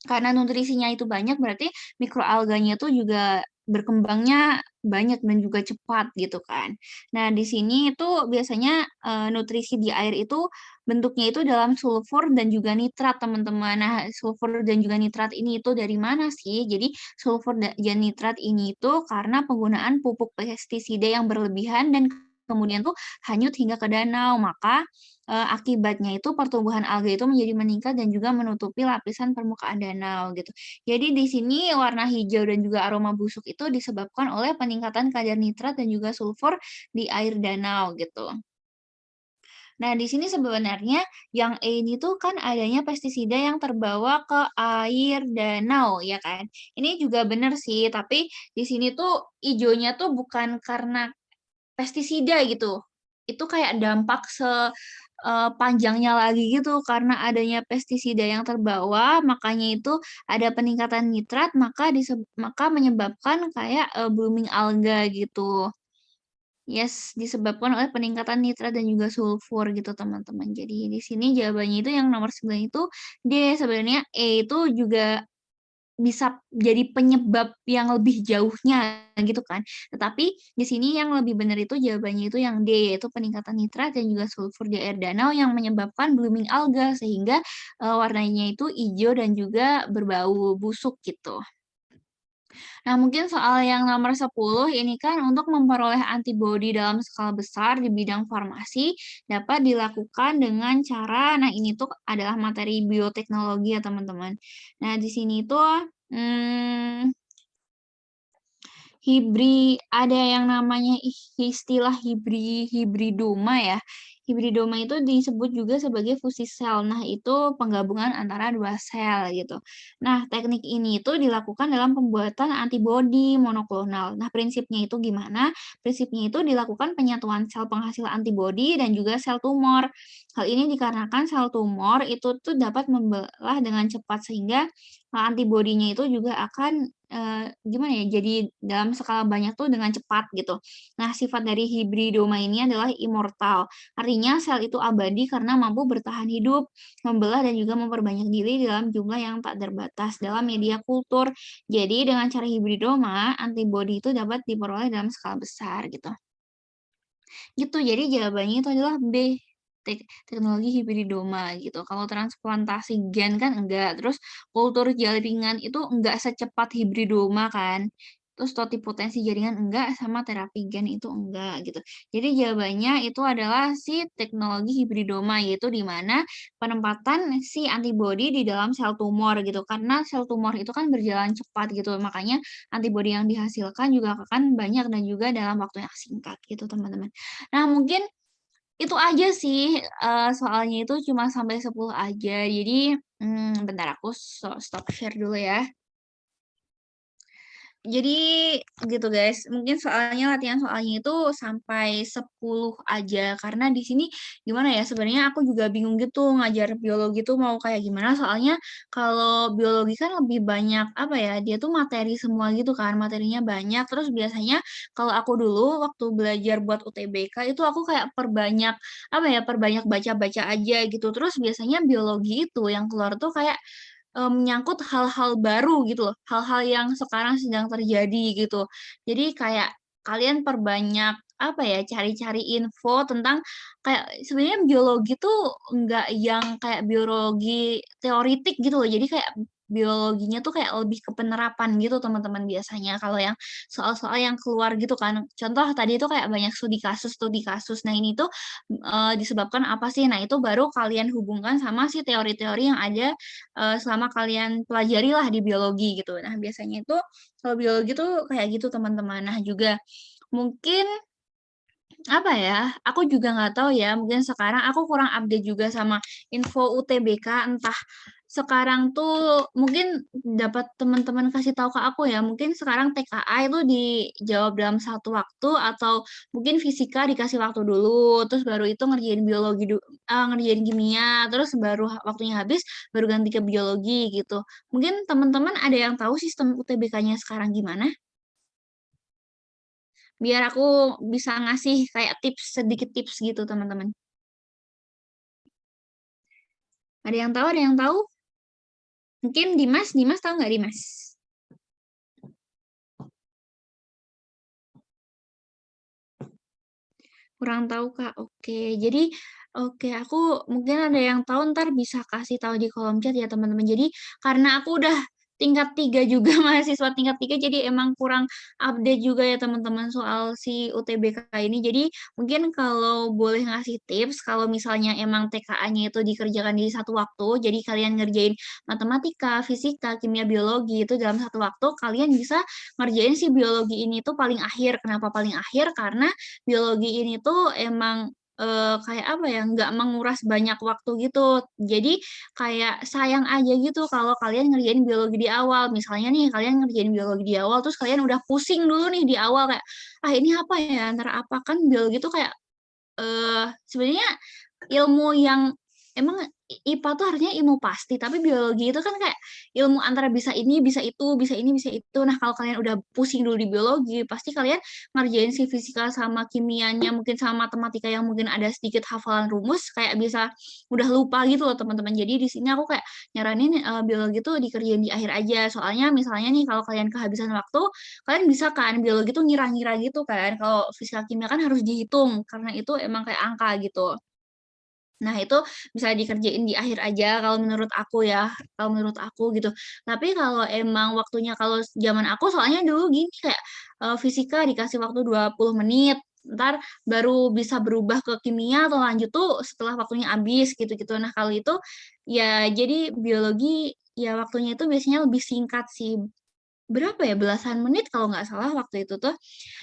Karena nutrisinya itu banyak, berarti mikroalganya tuh juga berkembangnya banyak dan juga cepat gitu kan. Nah, di sini itu biasanya nutrisi di air itu bentuknya itu dalam sulfur dan juga nitrat, teman-teman. Nah, sulfur dan juga nitrat ini itu dari mana sih? Jadi, sulfur dan nitrat ini itu karena penggunaan pupuk pestisida yang berlebihan dan kemudian tuh hanyut hingga ke danau. Maka akibatnya itu pertumbuhan alga itu menjadi meningkat dan juga menutupi lapisan permukaan danau gitu. Jadi di sini warna hijau dan juga aroma busuk itu disebabkan oleh peningkatan kadar nitrat dan juga sulfur di air danau gitu. Nah, di sini sebenarnya yang E ini tuh kan adanya pestisida yang terbawa ke air danau, ya kan? Ini juga benar sih, tapi di sini tuh hijaunya tuh bukan karena pestisida gitu. Itu kayak dampak panjangnya lagi gitu karena adanya pestisida yang terbawa, makanya itu ada peningkatan nitrat, maka menyebabkan kayak blooming alga gitu. Yes, disebabkan oleh peningkatan nitrat dan juga sulfur gitu teman-teman. Jadi di sini jawabannya itu yang nomor 9 itu D. Sebenarnya E itu juga bisa jadi penyebab yang lebih jauhnya gitu kan. Tetapi di sini yang lebih benar itu jawabannya itu yang D, yaitu peningkatan nitrat dan juga sulfur di air danau yang menyebabkan blooming alga sehingga warnanya itu hijau dan juga berbau busuk gitu. Nah, mungkin soal yang nomor 10 ini kan untuk memperoleh antibodi dalam skala besar di bidang farmasi dapat dilakukan dengan cara, nah ini tuh adalah materi bioteknologi ya teman-teman. Nah, di sini tuh ada yang namanya istilah hibridoma ya. Hibridoma itu disebut juga sebagai fusi sel. Nah, itu penggabungan antara dua sel gitu. Nah, teknik ini itu dilakukan dalam pembuatan antibodi monoklonal. Nah, prinsipnya itu gimana? Prinsipnya itu dilakukan penyatuan sel penghasil antibodi dan juga sel tumor. Hal ini dikarenakan sel tumor itu tuh dapat membelah dengan cepat sehingga antibodinya itu juga akan gimana ya, jadi dalam skala banyak tuh dengan cepat gitu. Nah, sifat dari hibridoma ini adalah immortal. Artinya sel itu abadi karena mampu bertahan hidup, membelah dan juga memperbanyak diri dalam jumlah yang tak terbatas dalam media kultur. Jadi dengan cara hibridoma, antibodi itu dapat diperoleh dalam skala besar gitu. Gitu, jadi jawabannya itu adalah B, teknologi hibridoma gitu. Kalau transplantasi gen kan enggak, terus kultur jaringan itu enggak secepat hibridoma kan. Terus totipotensi jaringan enggak, sama terapi gen itu enggak gitu. Jadi jawabannya itu adalah si teknologi hibridoma, yaitu di mana penempatan si antibodi di dalam sel tumor gitu. Karena sel tumor itu kan berjalan cepat gitu, makanya antibodi yang dihasilkan juga akan banyak dan juga dalam waktu yang singkat gitu teman-teman. Nah, mungkin itu aja sih, soalnya itu cuma sampai 10 aja. Jadi, bentar aku stop share dulu ya. Jadi gitu guys, mungkin latihan soalnya itu sampai 10 aja, karena di sini gimana ya, sebenarnya aku juga bingung gitu ngajar biologi tuh mau kayak gimana, soalnya kalau biologi kan lebih banyak, apa ya, dia tuh materi semua gitu kan, materinya banyak, terus biasanya kalau aku dulu waktu belajar buat UTBK itu aku kayak perbanyak, apa ya, perbanyak baca-baca aja gitu, terus biasanya biologi itu yang keluar tuh kayak menyangkut hal-hal baru gitu loh, hal-hal yang sekarang sedang terjadi gitu. Jadi kayak kalian perbanyak, apa ya, cari-cari info tentang kayak sebenarnya biologi tuh enggak yang kayak biologi teoritik gitu loh. Jadi kayak biologinya tuh kayak lebih ke penerapan gitu teman-teman biasanya kalau yang soal-soal yang keluar gitu kan. Contoh tadi itu kayak banyak studi kasus. Nah ini tuh, disebabkan apa sih? Nah itu baru kalian hubungkan sama si teori-teori yang ada selama kalian pelajari lah di biologi gitu. Nah, biasanya itu kalau biologi tuh kayak gitu teman-teman. Nah, juga mungkin apa ya, aku juga nggak tahu ya, mungkin sekarang aku kurang update juga sama info UTBK, entah sekarang tuh mungkin dapat teman-teman kasih tahu ke aku ya, mungkin sekarang TKA itu dijawab dalam satu waktu atau mungkin fisika dikasih waktu dulu, terus baru itu ngerjain biologi ngerjain kimia, terus baru waktunya habis, baru ganti ke biologi gitu. Mungkin teman-teman ada yang tahu sistem UTBK-nya sekarang gimana? Biar aku bisa ngasih kayak tips, sedikit tips gitu teman-teman. Ada yang tahu? Ada yang tahu? Mungkin Dimas tahu nggak Dimas? Kurang tahu Kak? Oke, jadi oke aku mungkin ada yang tahu ntar bisa kasih tahu di kolom chat ya teman-teman. Jadi karena aku udah tingkat 3 juga, mahasiswa tingkat 3, jadi emang kurang update juga ya teman-teman soal si UTBK ini. Jadi mungkin kalau boleh ngasih tips, kalau misalnya emang TKA-nya itu dikerjakan di satu waktu, jadi kalian ngerjain matematika, fisika, kimia, biologi itu dalam satu waktu, kalian bisa ngerjain si biologi ini tuh paling akhir. Kenapa paling akhir? Karena biologi ini tuh emang kayak apa ya, nggak menguras banyak waktu gitu. Jadi kayak sayang aja gitu kalau kalian ngerjain biologi di awal. Misalnya nih kalian ngerjain biologi di awal, terus kalian udah pusing dulu nih di awal kayak, ah ini apa ya, antara apa, kan biologi tuh kayak sebenarnya ilmu yang emang IPA tuh harusnya ilmu pasti, tapi biologi itu kan kayak ilmu antara bisa ini, bisa itu, bisa ini, bisa itu. Nah, kalau kalian udah pusing dulu di biologi, pasti kalian ngerjain si fisika sama kimianya, mungkin sama matematika yang mungkin ada sedikit hafalan rumus, kayak bisa udah lupa gitu loh teman-teman. Jadi di sini aku kayak nyaranin biologi tuh dikerjain di akhir aja. Soalnya misalnya nih kalau kalian kehabisan waktu, kalian bisa kan biologi tuh ngira-ngira gitu kan. Kalau fisika kimia kan harus dihitung, karena itu emang kayak angka gitu. Nah, itu bisa dikerjain di akhir aja kalau menurut aku ya, kalau menurut aku gitu. Tapi kalau emang waktunya kalau zaman aku soalnya dulu gini kayak, fisika dikasih waktu 20 menit, ntar baru bisa berubah ke kimia atau lanjut tuh setelah waktunya habis gitu-gitu. Nah, kalau itu ya jadi biologi ya waktunya itu biasanya lebih singkat sih, berapa ya, belasan menit kalau nggak salah waktu itu tuh.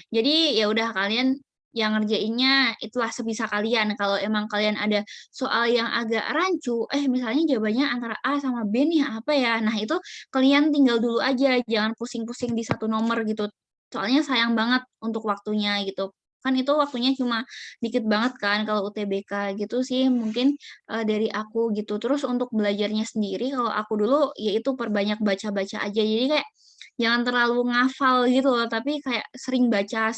Jadi ya udah kalian yang ngerjainnya itulah sebisa kalian. Kalau emang kalian ada soal yang agak rancu, misalnya jawabannya antara A sama B nih apa ya? Nah itu kalian tinggal dulu aja, jangan pusing-pusing di satu nomor gitu. Soalnya sayang banget untuk waktunya gitu. Kan itu waktunya cuma dikit banget kan kalau UTBK gitu sih mungkin dari aku gitu. Terus untuk belajarnya sendiri kalau aku dulu yaitu perbanyak baca-baca aja. Jadi kayak jangan terlalu ngafal gitu loh, tapi kayak sering baca,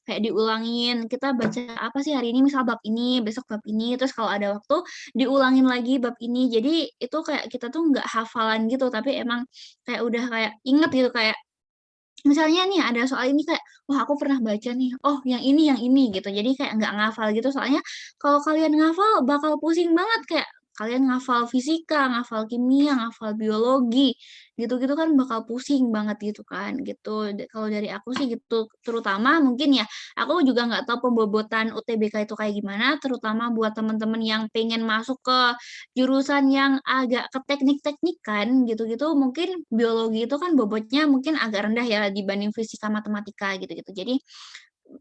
kayak diulangin, kita baca apa sih hari ini, misal bab ini, besok bab ini, terus kalau ada waktu diulangin lagi bab ini. Jadi itu kayak kita tuh nggak hafalan gitu, tapi emang kayak udah kayak inget gitu, kayak misalnya nih ada soal ini kayak, "Wah aku pernah baca nih, oh yang ini," gitu. Jadi kayak nggak ngafal gitu, soalnya kalau kalian ngafal bakal pusing banget, kayak kalian ngafal fisika, ngafal kimia, ngafal biologi, gitu-gitu kan bakal pusing banget gitu kan, gitu. Kalau dari aku sih gitu, terutama mungkin ya, aku juga nggak tahu pembobotan UTBK itu kayak gimana, terutama buat teman-teman yang pengen masuk ke jurusan yang agak ke teknik-teknikan gitu-gitu, mungkin biologi itu kan bobotnya mungkin agak rendah ya dibanding fisika, matematika gitu-gitu. Jadi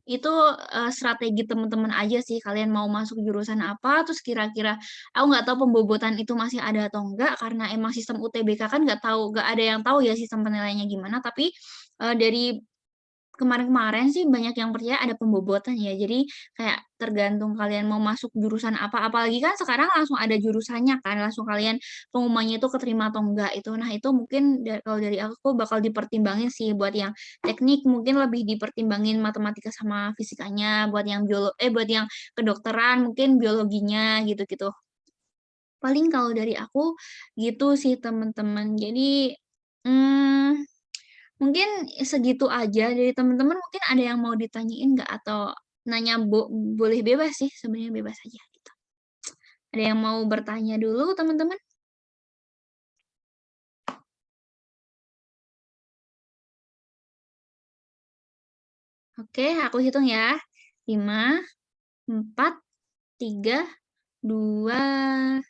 itu strategi teman-teman aja sih, kalian mau masuk jurusan apa, terus kira-kira aku nggak tahu pembobotan itu masih ada atau enggak, karena emang sistem UTBK kan nggak ada yang tahu ya sistem penilaiannya gimana, tapi dari kemarin-kemarin sih banyak yang percaya ada pembobotan ya. Jadi kayak tergantung kalian mau masuk jurusan apa. Apalagi kan sekarang langsung ada jurusannya kan, langsung kalian pengumumannya itu keterima atau enggak itu. Nah, itu mungkin kalau dari aku bakal dipertimbangin sih buat yang teknik mungkin lebih dipertimbangin matematika sama fisikanya, buat yang buat yang kedokteran mungkin biologinya gitu-gitu. Paling kalau dari aku gitu sih teman-teman. Jadi mungkin segitu aja dari teman-teman, mungkin ada yang mau ditanyain nggak atau nanya boleh bebas sih, sebenarnya bebas aja gitu. Ada yang mau bertanya dulu teman-teman? Oke, aku hitung ya. 5, 4, 3, 2,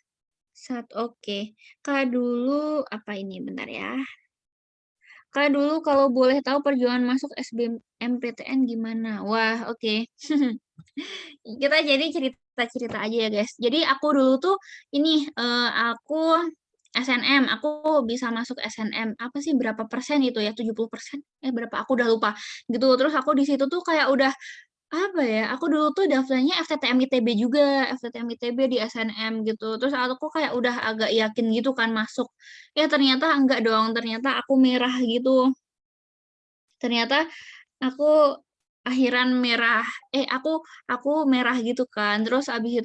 1. Oke. Kak dulu apa ini bentar ya. Kak dulu kalau boleh tahu perjuangan masuk SBMPTN gimana? Wah, oke. Kita jadi cerita-cerita aja ya, guys. Jadi aku dulu tuh ini aku SNM, aku bisa masuk SNM. Apa sih berapa persen itu ya? 70%? Berapa? Aku udah lupa. Gitu. Terus aku di situ tuh kayak udah apa ya? Aku dulu tuh daftarnya FTTM ITB juga, FTTM ITB di SNM gitu. Terus aku kayak udah agak yakin gitu kan masuk. Ya ternyata enggak dong, ternyata aku merah gitu. Ternyata aku akhiran merah, aku merah gitu kan. Terus abis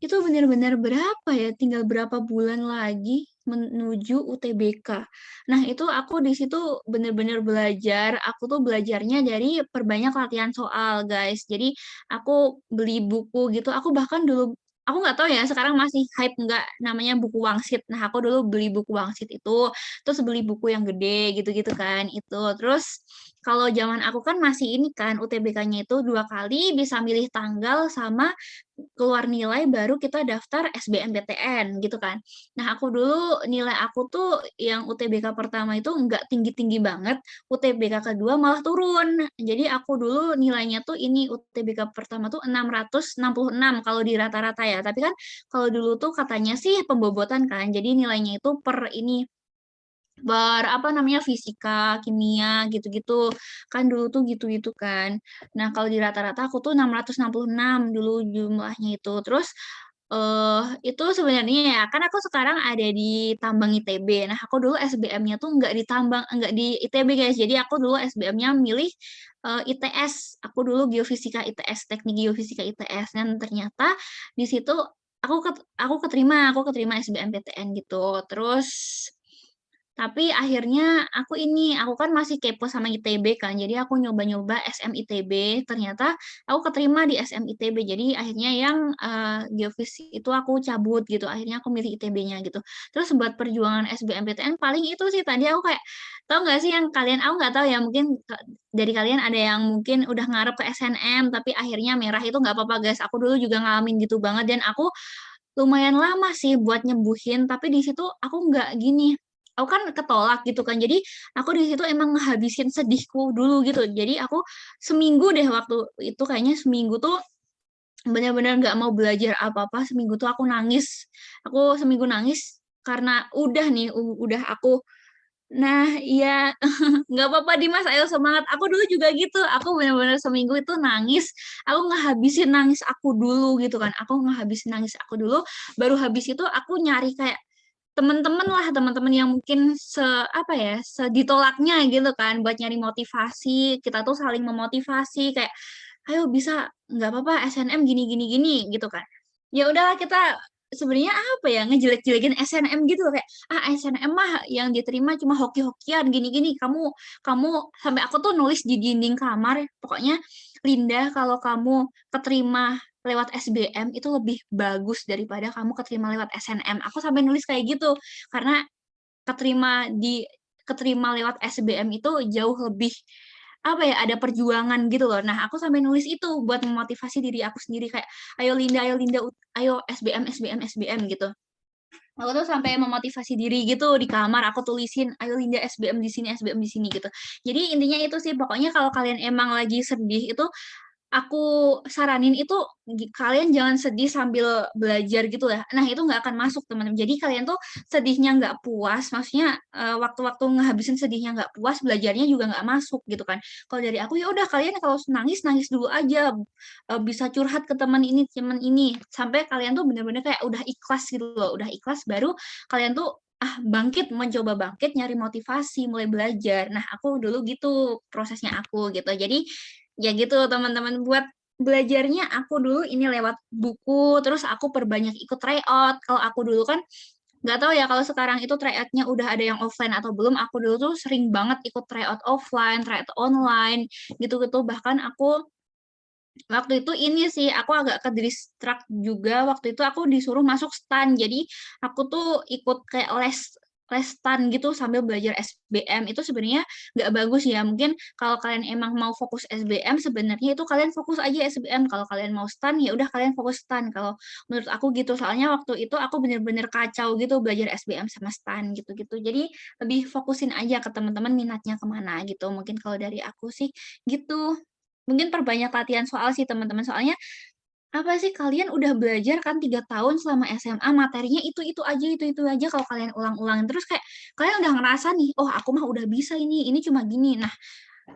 itu benar-benar berapa ya, tinggal berapa bulan lagi menuju UTBK. Nah, itu aku di situ benar-benar belajar, aku tuh belajarnya dari perbanyak latihan soal, guys. Jadi, aku beli buku gitu, aku bahkan dulu aku nggak tahu ya sekarang masih hype nggak namanya buku Wangsit. Nah, aku dulu beli buku Wangsit itu, terus beli buku yang gede gitu-gitu kan, itu. Terus kalau zaman aku kan masih ini kan UTBK-nya itu 2 kali bisa milih tanggal sama keluar nilai baru kita daftar SBMPTN gitu kan. Nah, aku dulu nilai aku tuh yang UTBK pertama itu nggak tinggi-tinggi banget, UTBK kedua malah turun. Jadi aku dulu nilainya tuh ini UTBK pertama tuh 666 kalau di rata-rata ya. Tapi kan kalau dulu tuh katanya sih pembobotan kan. Jadi nilainya itu per ini apa namanya fisika, kimia gitu-gitu. Kan dulu tuh gitu-gitu kan. Nah, kalau di rata-rata aku tuh 666 dulu jumlahnya itu. Terus itu sebenarnya ya kan aku sekarang ada di Tambang ITB. Nah, aku dulu SBM-nya tuh enggak di ITB, guys. Jadi aku dulu SBM-nya milih ITS. Aku dulu geofisika ITS, teknik geofisika ITS. Dan ternyata di situ aku keterima SBMPTN gitu. Terus tapi akhirnya aku kan masih kepo sama ITB kan, jadi aku nyoba-nyoba SMITB, ternyata aku keterima di SMITB. Jadi akhirnya yang geofisik itu aku cabut gitu, akhirnya aku milih ITB-nya gitu. Terus buat perjuangan SBMPTN paling itu sih tadi aku kayak tahu nggak sih yang kalian, aku nggak tahu ya mungkin dari kalian ada yang mungkin udah ngarep ke SNM tapi akhirnya merah itu nggak apa-apa, guys. Aku dulu juga ngalamin gitu banget dan aku lumayan lama sih buat nyembuhin, tapi di situ aku nggak gini, aku kan ketolak gitu kan. Jadi aku di situ emang ngehabisin sedihku dulu gitu. Jadi aku seminggu deh waktu itu kayaknya seminggu tuh benar-benar nggak mau belajar apa-apa. Seminggu tuh aku nangis. Aku seminggu nangis karena udah nih, udah aku. Nah, iya, nggak apa-apa Dimas, ayo semangat. Aku dulu juga gitu. Aku benar-benar seminggu itu nangis. Aku ngehabisin nangis aku dulu gitu kan. Aku ngehabisin nangis aku dulu. Baru habis itu aku nyari kayak teman-teman yang mungkin apa ya seditolaknya gitu kan buat nyari motivasi, kita tuh saling memotivasi kayak ayo bisa nggak apa-apa SNM gini gini gini gitu kan. Ya udahlah kita sebenarnya apa ya ngejelek-jelekin SNM gitu loh, kayak SNM mah yang diterima cuma hoki-hokian gini-gini, kamu sampai aku tuh nulis di dinding kamar pokoknya, Linda kalau kamu keterima lewat SBM itu lebih bagus daripada kamu keterima lewat SNM. Aku sampai nulis kayak gitu karena keterima lewat SBM itu jauh lebih apa ya, ada perjuangan gitu loh. Nah, aku sampai nulis itu buat memotivasi diri aku sendiri kayak ayo Linda, ayo SBM gitu. Aku tuh sampai memotivasi diri gitu di kamar, aku tulisin ayo Linda SBM di sini gitu. Jadi intinya itu sih, pokoknya kalau kalian emang lagi sedih itu aku saranin itu kalian jangan sedih sambil belajar gitu ya. Nah, itu nggak akan masuk, teman-teman. Jadi kalian tuh sedihnya nggak puas, maksudnya waktu-waktu ngehabisin sedihnya nggak puas, belajarnya juga nggak masuk gitu kan. Kalau dari aku ya udah kalian kalau nangis nangis dulu aja, bisa curhat ke teman ini, sampai kalian tuh bener-bener kayak udah ikhlas gitu loh, udah ikhlas baru kalian tuh bangkit, mencoba bangkit, nyari motivasi, mulai belajar. Nah, aku dulu gitu prosesnya aku gitu. Jadi ya gitu teman-teman, buat belajarnya aku dulu ini lewat buku, terus aku perbanyak ikut tryout. Kalau aku dulu kan nggak tahu ya kalau sekarang itu tryout-nya udah ada yang offline atau belum. Aku dulu tuh sering banget ikut tryout offline, tryout online, gitu-gitu. Bahkan aku waktu itu ini sih, aku agak ke-distract juga, waktu itu aku disuruh masuk STAN. Jadi aku tuh ikut kayak les STAN gitu sambil belajar SBM. Itu sebenarnya nggak bagus ya. Mungkin kalau kalian emang mau fokus SBM, sebenarnya itu kalian fokus aja SBM. Kalau kalian mau STAN, ya udah kalian fokus STAN. Kalau menurut aku gitu, soalnya waktu itu aku bener-bener kacau gitu belajar SBM sama STAN gitu-gitu. Jadi lebih fokusin aja ke teman-teman minatnya kemana gitu. Mungkin kalau dari aku sih gitu. Mungkin perbanyak latihan soal sih teman-teman, soalnya apa sih, kalian udah belajar kan 3 tahun selama SMA, materinya itu aja, kalau kalian ulang-ulang terus kayak kalian udah ngerasa nih, "Oh, aku mah udah bisa ini cuma gini." Nah,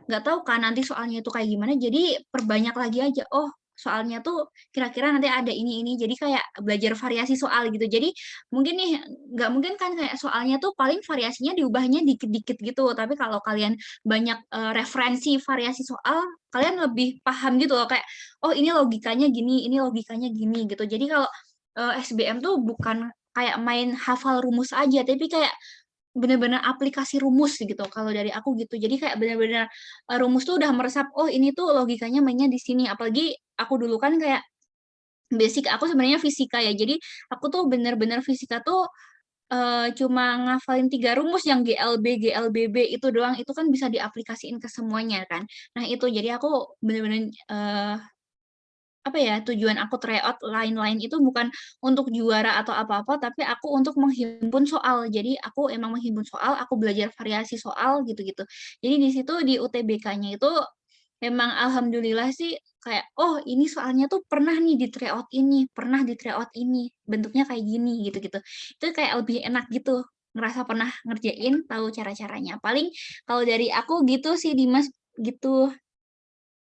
nggak tahu kan nanti soalnya itu kayak gimana, jadi perbanyak lagi aja, oh soalnya tuh kira-kira nanti ada ini, jadi kayak belajar variasi soal gitu. Jadi mungkin nih, nggak mungkin kan kayak soalnya tuh paling variasinya diubahnya dikit-dikit gitu, tapi kalau kalian banyak referensi variasi soal, kalian lebih paham gitu loh, kayak, oh ini logikanya gini gitu. Jadi kalau SBM tuh bukan kayak main hafal rumus aja, tapi kayak bener-bener aplikasi rumus gitu, kalau dari aku gitu. Jadi kayak bener-bener, rumus tuh udah meresap, oh ini tuh logikanya mainnya di sini. Apalagi aku dulu kan kayak basic aku sebenarnya fisika ya, jadi aku tuh bener-bener fisika tuh, cuma ngafalin 3 rumus yang GLB, GLBB itu doang, itu kan bisa diaplikasiin ke semuanya kan. Nah itu, jadi aku bener-bener, apa ya, tujuan aku tryout lain-lain itu bukan untuk juara atau apa-apa, tapi aku untuk menghimpun soal. Jadi aku emang menghimpun soal, aku belajar variasi soal gitu-gitu. Jadi di situ di UTBK-nya itu emang alhamdulillah sih kayak, oh ini soalnya tuh pernah nih di tryout ini, pernah di tryout ini, bentuknya kayak gini gitu-gitu. Itu kayak lebih enak gitu, ngerasa pernah ngerjain, tahu cara-caranya. Paling kalau dari aku gitu sih Dimas, gitu.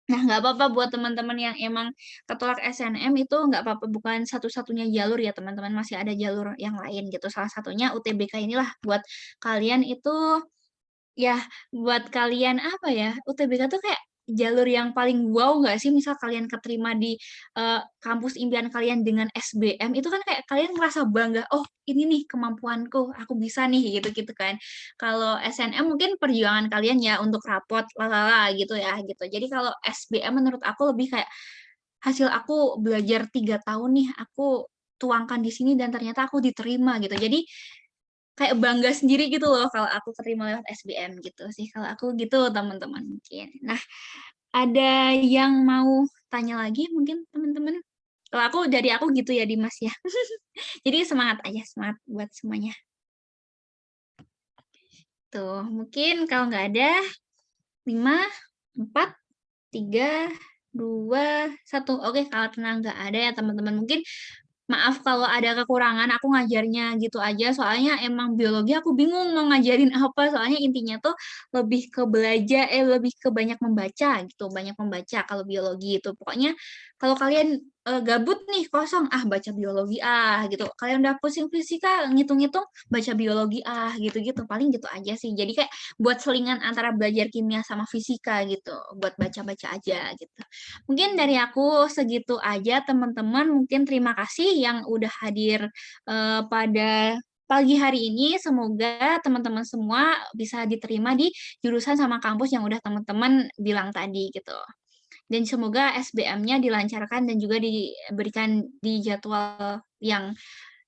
Nah, nggak apa-apa buat teman-teman yang emang ketolak SNM itu nggak apa-apa, bukan satu-satunya jalur ya teman-teman, masih ada jalur yang lain gitu. Salah satunya UTBK inilah buat kalian itu, ya buat kalian apa ya, UTBK tuh kayak jalur yang paling wow nggak sih? Misal kalian keterima di kampus impian kalian dengan SBM, itu kan kayak kalian ngerasa bangga, oh ini nih kemampuanku, aku bisa nih gitu-gitu kan. Kalau SNM mungkin perjuangan kalian ya untuk rapot, lalala gitu ya gitu. Jadi kalau SBM menurut aku lebih kayak hasil aku belajar 3 tahun nih, aku tuangkan di sini dan ternyata aku diterima gitu. Jadi kayak bangga sendiri gitu loh kalau aku keterima lewat SBM gitu sih, kalau aku gitu teman-teman mungkin. Nah, ada yang mau tanya lagi mungkin teman-teman? Kalau aku dari aku gitu ya Dimas ya. Jadi semangat aja, semangat buat semuanya. Tuh, mungkin kalau nggak ada 5, 4, 3, 2, 1. Oke, kalau tenang nggak ada ya teman-teman. Mungkin maaf kalau ada kekurangan, aku ngajarnya gitu aja, soalnya emang biologi aku bingung mau ngajarin apa, soalnya intinya tuh lebih ke belajar, lebih ke banyak membaca gitu, banyak membaca kalau biologi itu. Pokoknya kalau kalian gabut nih, kosong, baca biologi gitu. Kalian udah pusing fisika, ngitung-ngitung, baca biologi gitu-gitu. Paling gitu aja sih. Jadi kayak buat selingan antara belajar kimia sama fisika gitu, buat baca-baca aja gitu. Mungkin dari aku segitu aja teman-teman. Mungkin terima kasih yang udah hadir pada pagi hari ini. Semoga teman-teman semua bisa diterima di jurusan sama kampus yang udah teman-teman bilang tadi gitu. Dan semoga SBM-nya dilancarkan dan juga diberikan di jadwal yang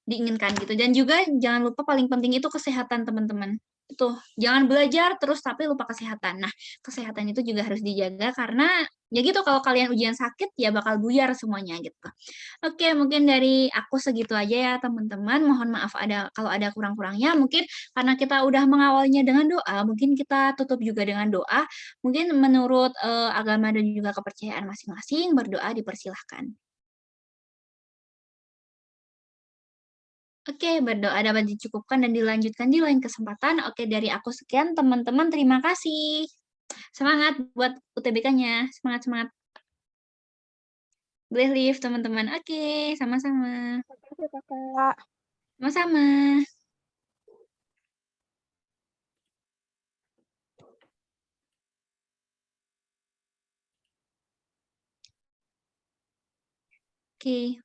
diinginkan gitu. Dan juga jangan lupa paling penting itu kesehatan teman-teman. Itu jangan belajar terus tapi lupa kesehatan. Nah, kesehatan itu juga harus dijaga karena Ya gitu, kalau kalian ujian sakit ya bakal buyar semuanya gitu. Oke, mungkin dari aku segitu aja ya teman-teman. Mohon maaf kalau ada kurang-kurangnya. Mungkin karena kita udah mengawalnya dengan doa, mungkin kita tutup juga dengan doa. Mungkin menurut agama dan juga kepercayaan masing-masing, berdoa dipersilahkan. Oke, berdoa dapat dicukupkan dan dilanjutkan di lain kesempatan. Oke, dari aku sekian teman-teman, terima kasih. Semangat buat UTBK-nya, semangat-semangat. Boleh live teman-teman. Oke, sama-sama. Terima kasih Kakak. Sama-sama. Oke.